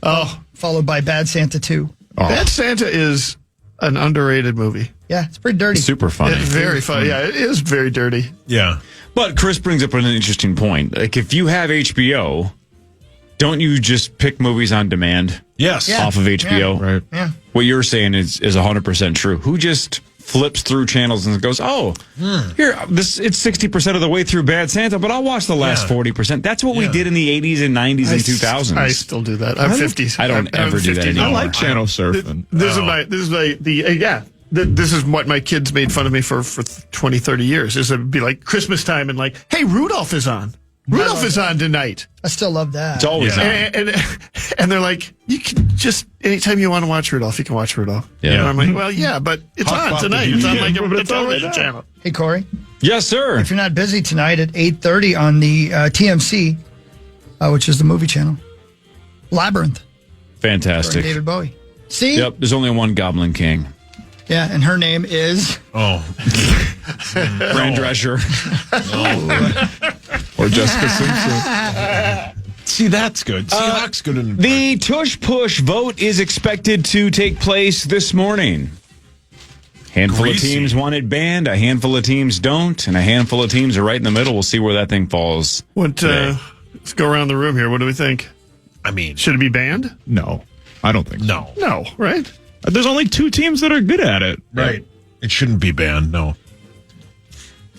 Oh. Followed by Bad Santa 2. Bad Santa is an underrated movie. Yeah, it's pretty dirty. Super funny. It's very funny. Yeah, it is very dirty. Yeah. But Chris brings up an interesting point. Like, if you have HBO, don't you just pick movies on demand? Yes. Off of HBO? Right. Yeah. What you're saying is 100% true. Who just flips through channels and goes, here, it's 60% of the way through Bad Santa, but I'll watch the last 40%. That's what we did in the 80s and 90s and 2000s. I still do that. I'm 50. I don't ever do that 50 anymore. I like channel surfing. This is what my kids made fun of me for 20, 30 years. Is it'd be like Christmas time and like, hey, Rudolph is on. Rudolph is on tonight. I still love that. It's always on. And they're like, you can just, anytime you want to watch Rudolph, you can watch Rudolph. Yeah. And I'm like, well, yeah, but it's on tonight. It's on like a television channel. Hey, Cory. Yes, sir. If you're not busy tonight at 8:30 on the TMC, which is the movie channel, Labyrinth. Fantastic. David Bowie. See? Yep, there's only one Goblin King. Yeah, and her name is... Oh. Fran Drescher. Or Jessica Simpson. See, that's good. Seahawks good. The tush push vote is expected to take place this morning. Handful of teams want it banned, a handful of teams don't, and a handful of teams are right in the middle. We'll see where that thing falls. Let's go around the room here. What do we think? I mean, should it be banned? No, I don't think so. No, right? There's only 2 teams that are good at it. Right. It shouldn't be banned, no.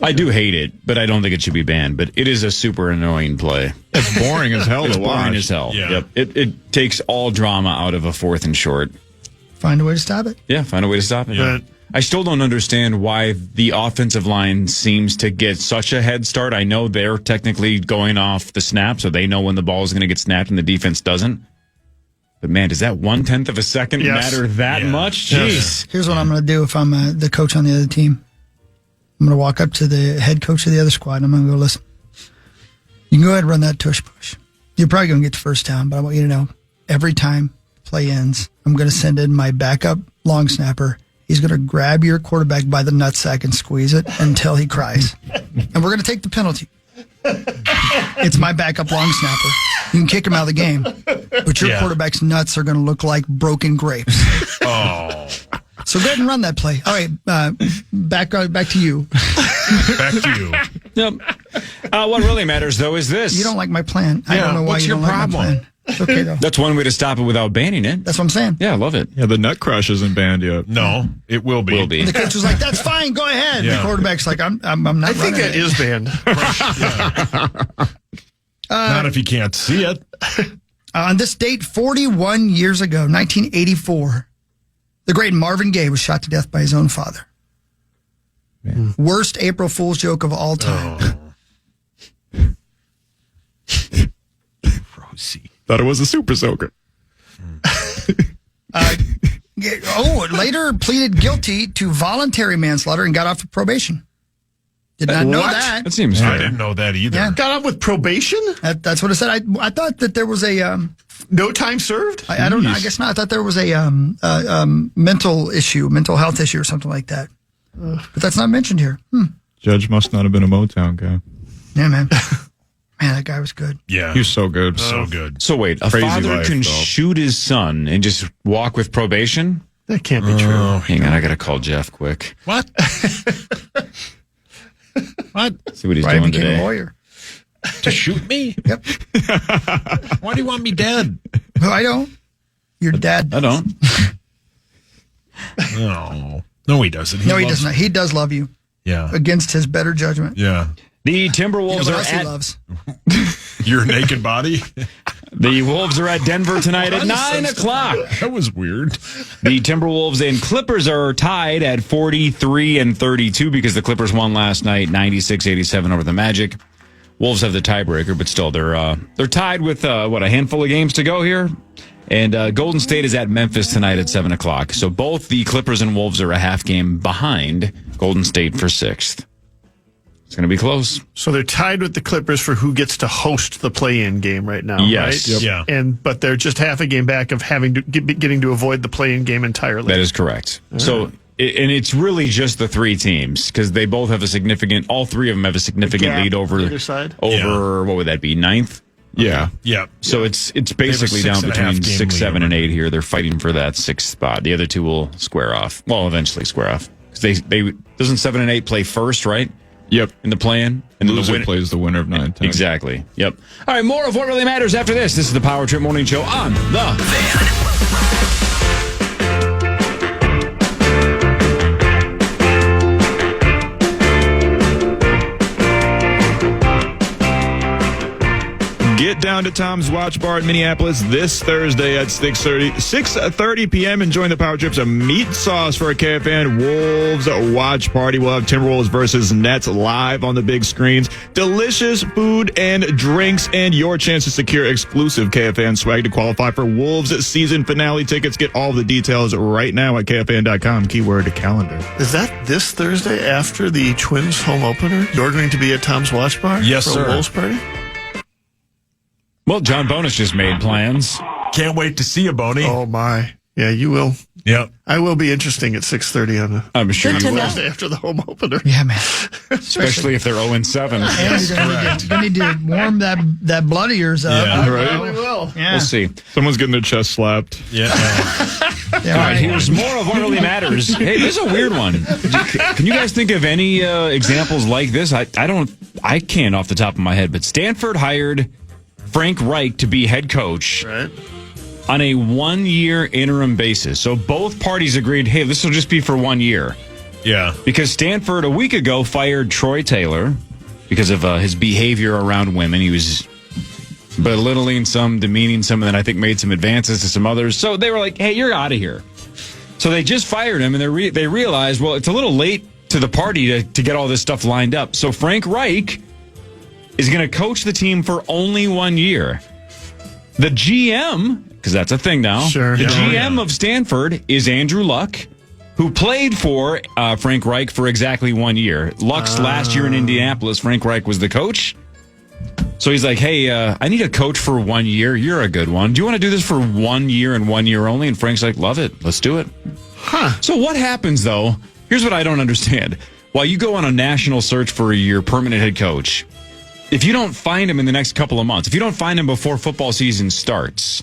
I do hate it, but I don't think it should be banned. But it is a super annoying play. It's boring as hell It's to watch. boring as hell. Yeah. Yep. It takes all drama out of a 4th and short. Find a way to stop it. Yeah, find a way to stop it. Yeah. I still don't understand why the offensive line seems to get such a head start. I know they're technically going off the snap, so they know when the ball is going to get snapped and the defense doesn't. But man, does that 1/10 of a second matter that much? Jeez. Here's what I'm going to do if I'm the coach on the other team. I'm going to walk up to the head coach of the other squad and I'm going to go, listen, you can go ahead and run that tush push. You're probably going to get the first down, but I want you to know every time play ends, I'm going to send in my backup long snapper. He's going to grab your quarterback by the nutsack and squeeze it until he cries. And we're going to take the penalty. It's my backup long snapper. You can kick him out of the game, but your quarterback's nuts are going to look like broken grapes. Oh. So go ahead and run that play. All right, back to you. Back to you. Yep. What really matters, though, is this. You don't like my plan. I don't know why you don't like my plan. It's okay, though. That's one way to stop it without banning it. That's what I'm saying. Yeah, I love it. Yeah, the nut crush isn't banned yet. No, it will be. Will be. And the coach was like, "That's fine. Go ahead." Yeah. The quarterback's like, "I'm not." I think that is banned. Not if you can't see it. On this date, 41 years ago, 1984, the great Marvin Gaye was shot to death by his own father. Worst April Fool's joke of all time. Rosie. Thought it was a super soaker. Later pleaded guilty to voluntary manslaughter and got off of probation. Did not know that. That seems fair. I didn't know that either. Yeah. Got off with probation? That's what it said. I thought that there was a no time served. I don't know. I guess not. I thought there was a mental health issue or something like that. But that's not mentioned here. Judge must not have been a Motown guy. Yeah, man. Man, that guy was good. Yeah. He was so good. So good. So wait, a Crazy father life, can though. shoot his son and just walk with probation? That can't be true. Hang on, I got to call Jeff quick. What? What? See what he's Brian doing became today. a lawyer. To shoot me? Yep. Why do you want me dead? No, I don't. Your dad. I don't. No, he doesn't. No, he does not. He does love you. Yeah. Against his better judgment. Yeah. The Timberwolves What are else he at loves? Your naked body? the Wolves are at Denver tonight at 9 o'clock. That was weird. The Timberwolves and Clippers are tied at 43 and 32 because the Clippers won last night 96-87 over the Magic. Wolves have the tiebreaker, but still they're tied with a handful of games to go here. And Golden State is at Memphis tonight at 7 o'clock. So both the Clippers and Wolves are a half game behind Golden State for 6th. It's going to be close. So they're tied with the Clippers for who gets to host the play-in game right now, Yes. right? Yep. Yeah. But they're just half a game back of getting to avoid the play-in game entirely. That is correct. So, and it's really just the 3 teams because they both have all 3 of them have a significant gap lead over either side? what would that be, 9th? Yeah. Yeah. So it's basically down between 6, 7, and 8 here. They're fighting for that 6th spot. The other 2 will square off. Well, eventually square off. Because they doesn't 7 and 8 play first, right? Yep. In the play-in? And Loser plays the winner of 9-10. Exactly. Yep. All right, more of what really matters after this. This is the Power Trip Morning Show on The Fan. Get down to Tom's Watch Bar in Minneapolis this Thursday at 6:30 p.m. and join the Power Trips of Meat Sauce for a KFAN Wolves watch party. We'll have Timberwolves versus Nets live on the big screens. Delicious food and drinks and your chance to secure exclusive KFAN swag to qualify for Wolves season finale tickets. Get all the details right now at KFAN.com. Keyword calendar. Is that this Thursday after the Twins home opener? You're going to be at Tom's Watch Bar? Yes, for sir. a Wolves party? Well, John Bonus just made plans. Can't wait to see you, Boney. Oh, my. Yeah, you will. Yep. I will be interesting at 6:30 on the I'm sure you will. Thursday after the home opener. Yeah, man. Especially if they're 0-7. And you're going to need to warm that blood of yours up. Yeah, right. Probably will. Yeah. We'll see. Someone's getting their chest slapped. Yeah. All right, here's more of what really matters. Hey, this is a weird one. Can you guys think of any examples like this? I can't off the top of my head, but Stanford hired Frank Reich to be head coach on a 1-year interim basis. So both parties agreed, hey, this will just be for 1 year. Yeah. Because Stanford a week ago fired Troy Taylor because of his behavior around women. He was belittling some, demeaning some, and then I think made some advances to some others. So they were like, hey, you're out of here. So they just fired him, and they realized, well, it's a little late to the party to get all this stuff lined up. So Frank Reich is going to coach the team for only 1 year. The GM, because that's a thing now, the GM of Stanford is Andrew Luck, who played for Frank Reich for exactly 1 year. Luck's last year in Indianapolis, Frank Reich was the coach. So he's like, hey, I need a coach for 1 year. You're a good one. Do you want to do this for 1 year and 1 year only? And Frank's like, love it. Let's do it. So what happens, though? Here's what I don't understand. While you go on a national search for your permanent head coach, if you don't find him in the next couple of months, if you don't find him before football season starts,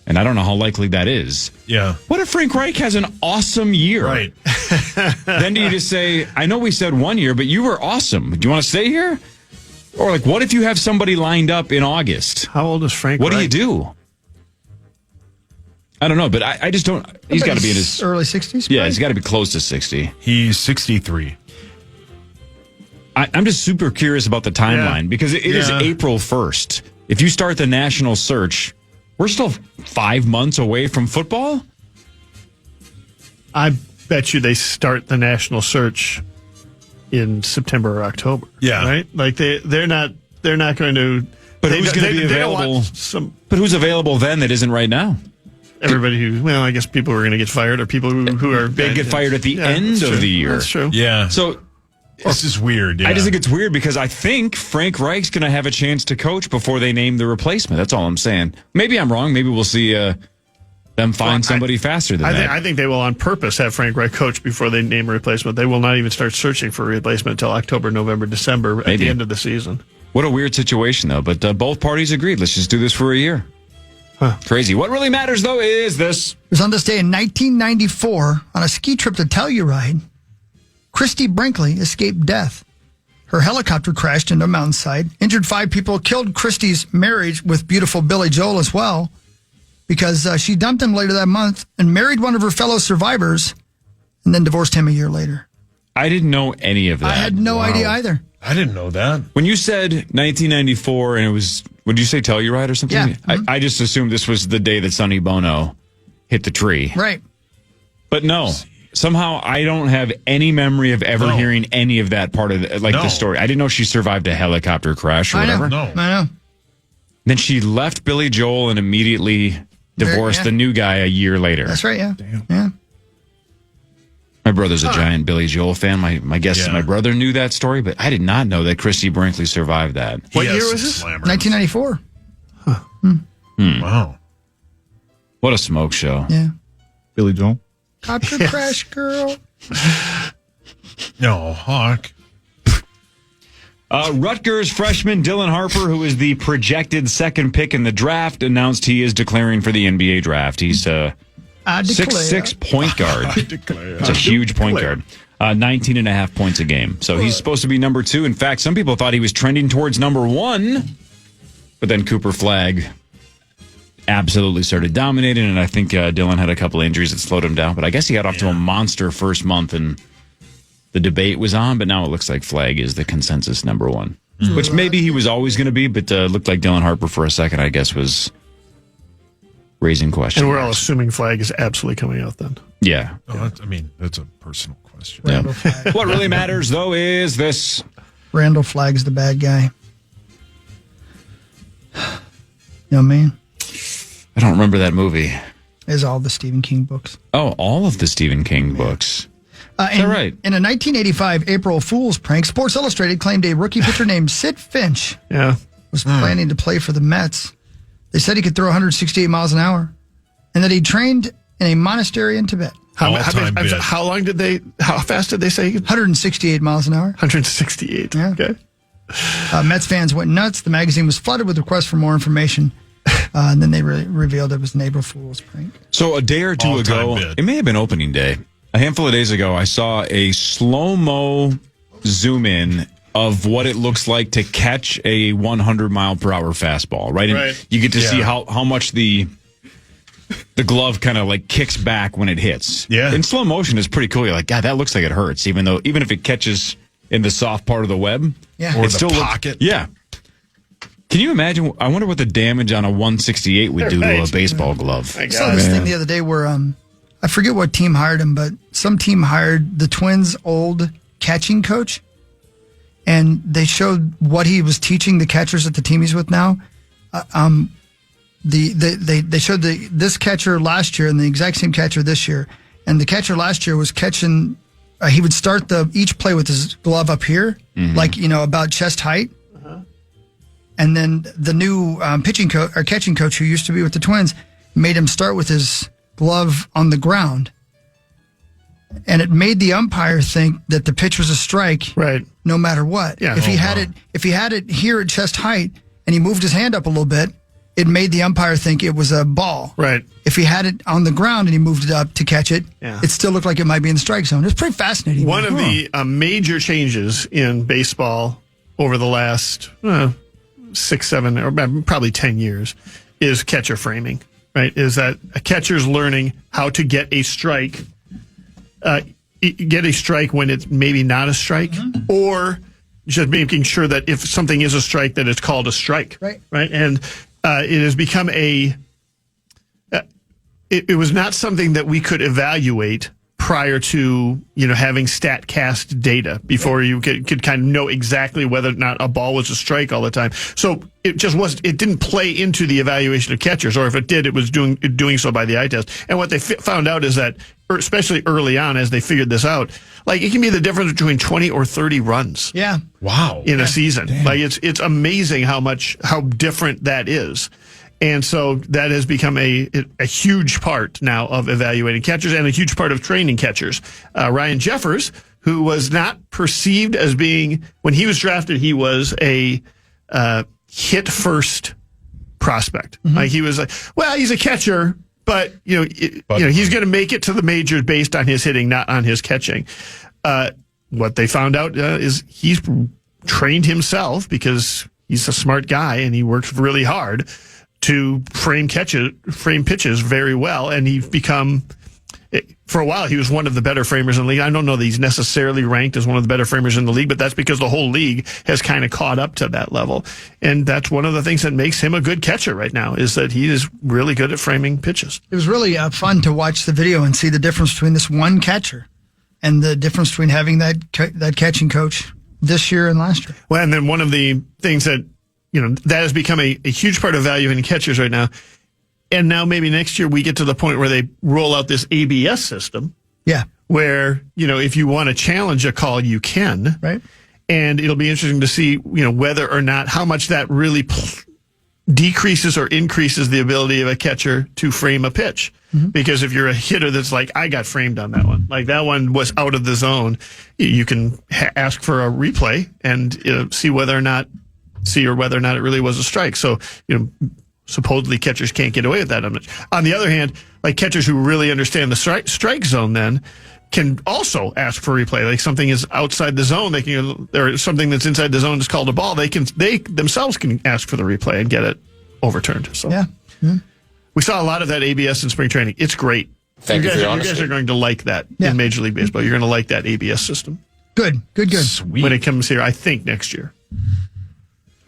and I don't know how likely that is. Yeah. What if Frank Reich has an awesome year? Right. Then do you just say, I know we said 1 year, but you were awesome. Do you want to stay here? Or like, what if you have somebody lined up in August? How old is Frank What Reich? do you do? I don't know, but I just don't. He's got to be in his early 60s. Yeah, he's got to be close to 60. He's 63. I'm just super curious about the timeline because it is April 1st. If you start the national search, we're still 5 months away from football. I bet you they start the national search in September or October. Yeah. Right? Like they're not going to. But who's going to be available? But who's available then that isn't right now? Everybody who, well, I guess people who are going to get fired or people who are. They get fired at the end of the year. That's true. Yeah. So this is weird. Yeah. I just think it's weird because I think Frank Reich's going to have a chance to coach before they name the replacement. That's all I'm saying. Maybe I'm wrong. Maybe we'll see them find somebody faster than that. I think they will on purpose have Frank Reich coach before they name a replacement. They will not even start searching for a replacement until October, November, December at the end of the season. What a weird situation, though. But both parties agreed. Let's just do this for a year. Crazy. What really matters, though, is this. It was on this day in 1994, on a ski trip to Telluride, Christy Brinkley escaped death. Her helicopter crashed into a mountainside, injured 5 people, killed Christy's marriage with beautiful Billy Joel as well, because she dumped him later that month and married one of her fellow survivors and then divorced him a year later. I didn't know any of that. I had no idea either. I didn't know that. When you said 1994 and it was, would you say Telluride or something? Yeah. I just assumed this was the day that Sonny Bono hit the tree. Right. But no, somehow I don't have any memory of ever hearing any of that part of the story. I didn't know she survived a helicopter crash or whatever. I know. Then she left Billy Joel and immediately divorced the new guy a year later. That's right, yeah. Damn. Yeah. My brother's a giant Billy Joel fan. My guess is my brother knew that story, but I did not know that Christy Brinkley survived that. What year was this? 1994. Wow. What a smoke show. Yeah. Billy Joel. Copter crash girl. No, Hawk. Rutgers freshman Dylan Harper, who is the projected second pick in the draft, announced he is declaring for the NBA draft. He's a 6'6" point guard. It's a huge point guard. 19 and a half points a game. So he's supposed to be number 2. In fact, some people thought he was trending towards number 1. But then Cooper Flagg absolutely started dominating, and I think Dylan had a couple injuries that slowed him down. But I guess he got off to a monster first month, and the debate was on, but now it looks like Flagg is the consensus number 1. which maybe he was always going to be, but looked like Dylan Harper for a second, I guess, was raising questions. And we're all assuming Flag is absolutely coming out then. Yeah. Oh, that's a personal question. Yeah. What really matters, though, is this. Randall Flagg's the bad guy. You know what I mean? I don't remember that movie. Is all the Stephen King books. Oh, all of the Stephen King books. Is that right? In a 1985 April Fool's prank, Sports Illustrated claimed a rookie pitcher named Sid Finch was planning to play for the Mets. They said he could throw 168 miles an hour and that he trained in a monastery in Tibet. How fast did they say he could? 168 miles an hour. 168. Yeah. Okay. Mets fans went nuts. The magazine was flooded with requests for more information. And then they revealed it was an April Fool's prank. So a day or two ago, it may have been opening day. A handful of days ago, I saw a slow-mo zoom in of what it looks like to catch a 100-mile-per-hour fastball, right? And you get to see how much the glove kind of like kicks back when it hits. Yeah. In slow motion is pretty cool. You're like, God, that looks like it hurts, even if it catches in the soft part of the web. Yeah. Or it the still pocket. Yeah. Can you imagine? I wonder what the damage on a 168 would do to a baseball glove. I saw this thing the other day where I forget what team hired him, but some team hired the Twins' old catching coach, and they showed what he was teaching the catchers at the team he's with now. They showed this catcher last year and the exact same catcher this year, and the catcher last year was catching. He would start each play with his glove up here, like about chest height. And then the new pitching coach or catching coach who used to be with the Twins made him start with his glove on the ground. And it made the umpire think that the pitch was a strike, right? No matter what. Yeah. If he had it here at chest height and he moved his hand up a little bit, it made the umpire think it was a ball. Right. If he had it on the ground and he moved it up to catch it, it still looked like it might be in the strike zone. It's pretty fascinating. One of the major changes in baseball over the last 6, 7, or probably 10 years is catcher framing, right? Is that a catcher's learning how to get a strike when it's maybe not a strike, or just making sure that if something is a strike, that it's called a strike, right? And it has become it was not something that we could evaluate prior to having StatCast data before you could kind of know exactly whether or not a ball was a strike all the time. So it didn't play into the evaluation of catchers, or if it did, it was doing so by the eye test. And what they found out is that, especially early on, as they figured this out, like it can be the difference between 20 or 30 runs. Yeah. Wow. In a season. Damn. Like it's amazing how different that is. And so that has become a huge part now of evaluating catchers and a huge part of training catchers. Ryan Jeffers, who was not perceived as being, when he was drafted, he was a hit first prospect. Like he was like, well, he's a catcher, but he's going to make it to the majors based on his hitting, not on his catching. What they found out is he's trained himself because he's a smart guy and he works really hard to frame pitches very well, and he's become, for a while, he was one of the better framers in the league. I don't know that he's necessarily ranked as one of the better framers in the league, but that's because the whole league has kind of caught up to that level. And that's one of the things that makes him a good catcher right now, is that he is really good at framing pitches. It was really fun to watch the video and see the difference between this one catcher and the difference between having that catching coach this year and last year. Well, and then one of the things that that has become a huge part of valuing catchers right now. And now maybe next year we get to the point where they roll out this ABS system. Yeah. Where, if you want to challenge a call, you can. Right. And it'll be interesting to see, whether or not, how much that really decreases or increases the ability of a catcher to frame a pitch. Because if you're a hitter that's like, I got framed on that one, like that one was out of the zone, you can ask for a replay and see whether or not it really was a strike. So, supposedly catchers can't get away with that. On the other hand, like catchers who really understand the strike zone then can also ask for replay. Like something is outside the zone, or something that's inside the zone is called a ball. They themselves can ask for the replay and get it overturned. So we saw a lot of that ABS in spring training. It's great. Thank you for your honesty. You guys are going to like that in Major League Baseball. You're going to like that ABS system. Good. Sweet. When it comes here, I think next year.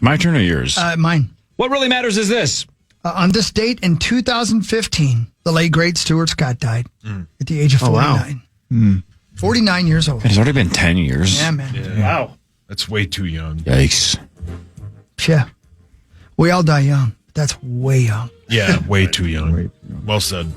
My turn or yours? Mine. What really matters is this. On this date in 2015, the late, great Stuart Scott died at the age of 49. Wow. 49 years old. It's already been 10 years. Yeah, man. Yeah. Wow. That's way too young. Yikes. Yeah. We all die young. That's way young. Yeah, way too young. Well said.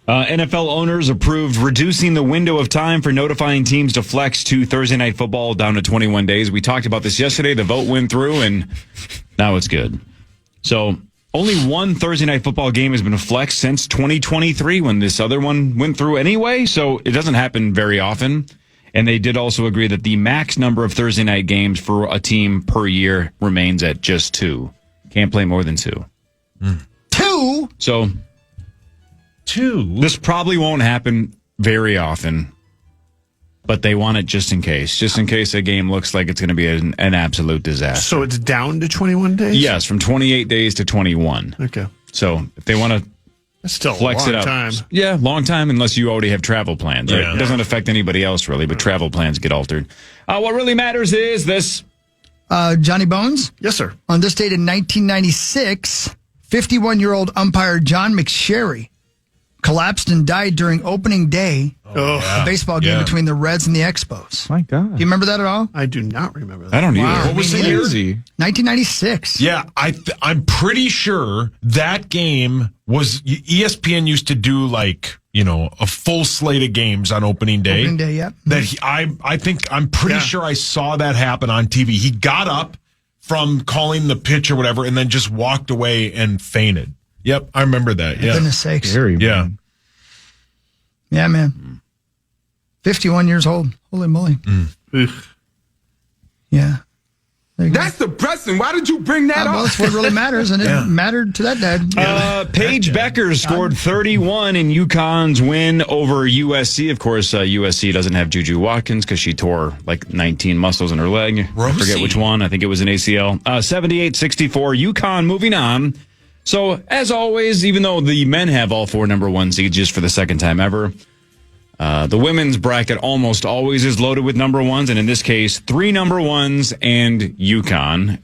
NFL owners approved reducing the window of time for notifying teams to flex to Thursday Night Football down to 21 days. We talked about this yesterday. The vote went through, and now it's good. So only one Thursday Night Football game has been flexed since 2023 when this other one went through anyway. So it doesn't happen very often. And they did also agree that the max number of Thursday night games for a team per year remains at just 2. Can't play more than 2. 2? So 2? This probably won't happen very often, but they want it just in case a game looks like it's going to be an absolute disaster. So it's down to 21 days? Yes, from 28 days to 21. Okay. So if they want to That's still flex a long it up. time. Yeah, long time unless you already have travel plans. Right? Yeah. It doesn't affect anybody else really, but travel plans get altered. What really matters is this. Johnny Bones? Yes, sir. On this date in 1996, 51-year-old umpire John McSherry collapsed and died during opening day of a baseball game between the Reds and the Expos. My God. Do you remember that at all? I do not remember that. I don't either. Wow. What was the year? 1996. Yeah, I'm pretty sure that game was ESPN used to do like, a full slate of games on opening day. Opening day, yep. That I'm pretty sure I saw that happen on TV. He got up from calling the pitch or whatever and then just walked away and fainted. Yep, I remember that. Yeah. Goodness sakes. Scary, yeah. man. Yeah, man. 51 years old. Holy moly. Yeah. That's depressing. Why did you bring that up? Well, that's what really matters, and it mattered to that dad. Paige Becker scored 31 in UConn's win over USC. Of course, USC doesn't have Juju Watkins because she tore like 19 muscles in her leg. I forget which one. I think it was an ACL. 78-64. UConn moving on. So, as always, even though the men have all 4 number 1 seeds just for the second time ever, the women's bracket almost always is loaded with number 1s, and in this case, 3 number 1s and UConn,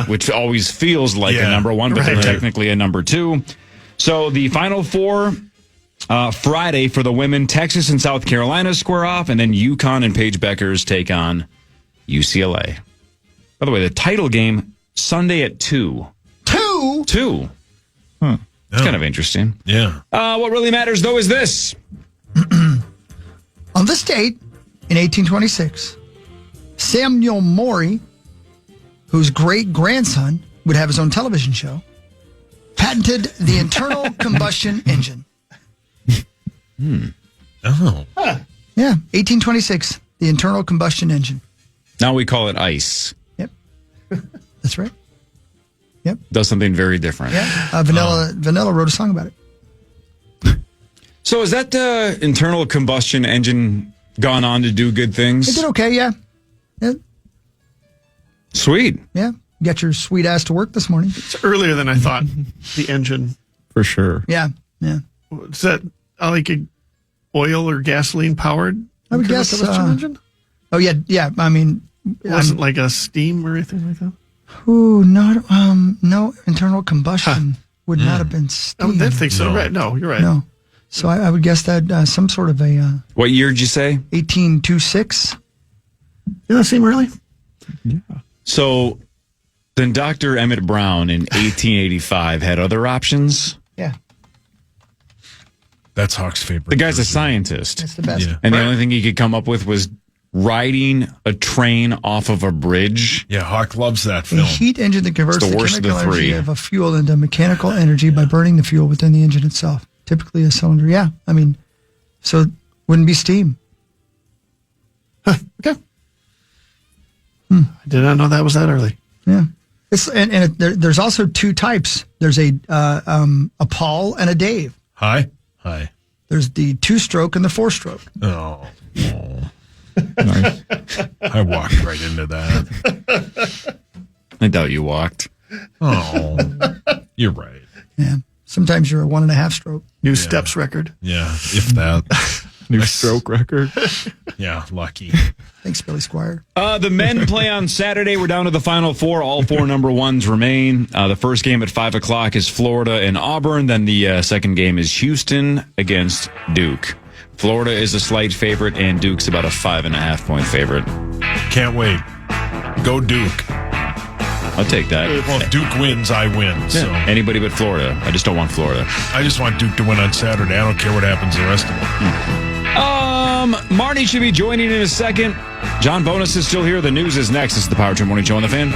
which always feels like a number 1, but they're technically a number 2. So the final 4, Friday for the women, Texas and South Carolina square off, and then UConn and Paige Beckers take on UCLA. By the way, the title game, Sunday at 2. 2? Huh. It's kind of interesting. Yeah. What really matters, though, is this. On this date, in 1826, Samuel Morey, whose great-grandson would have his own television show, patented the internal combustion engine. Oh. Yeah, 1826, the internal combustion engine. Now we call it ICE. Yep. That's right. Does something very different. Yeah. Vanilla wrote a song about it. So is that internal combustion engine gone on to do good things? It did okay, yeah. Sweet. Yeah. You got your sweet ass to work this morning. It's earlier than I thought, the engine. For sure. Yeah. Is that like a oil or gasoline powered? I would guess. Engine? Oh, yeah. I mean, it wasn't like a steam or anything like that? Ooh, no internal combustion would not have been steam. I didn't think so. Right? No, you're right. No. So I would guess that some sort of a... what year did you say? 1826. Did that seem early? Yeah. So then Dr. Emmett Brown in 1885 had other options? Yeah. That's Hawk's favorite. The guy's a scientist. That's the best. Yeah. And the only thing he could come up with was riding a train off of a bridge. Yeah, Hawk loves that A film. heat engine that converts It's the the worst of the chemical energy three. of a fuel into mechanical energy by burning the fuel within the engine itself. Typically a cylinder. Yeah. I mean, so it wouldn't be steam. Okay. I did not know that was that early. Yeah. There's also 2 types. There's a Paul and a Dave. Hi. There's the 2-stroke and the 4-stroke. Oh. Nice. I walked right into that. I doubt you walked. Oh, you're right. Yeah. Sometimes you're a 1.5 stroke. New steps record. Yeah, if that. New stroke record. Yeah, lucky. Thanks, Billy Squire. The men play on Saturday. We're down to the final four. All four number ones remain. The first game at 5 o'clock is Florida and Auburn. Then the second game is Houston against Duke. Florida is a slight favorite, and Duke's about a 5.5-point favorite. Can't wait. Go Duke. I'll take that. Well, if Duke wins, I win. Yeah. So Anybody but Florida. I just don't want Florida. I just want Duke to win on Saturday. I don't care what happens the rest of it. Marty should be joining in a second. John Bonus is still here. The news is next. This is the Power Trip Morning Show on the Fan.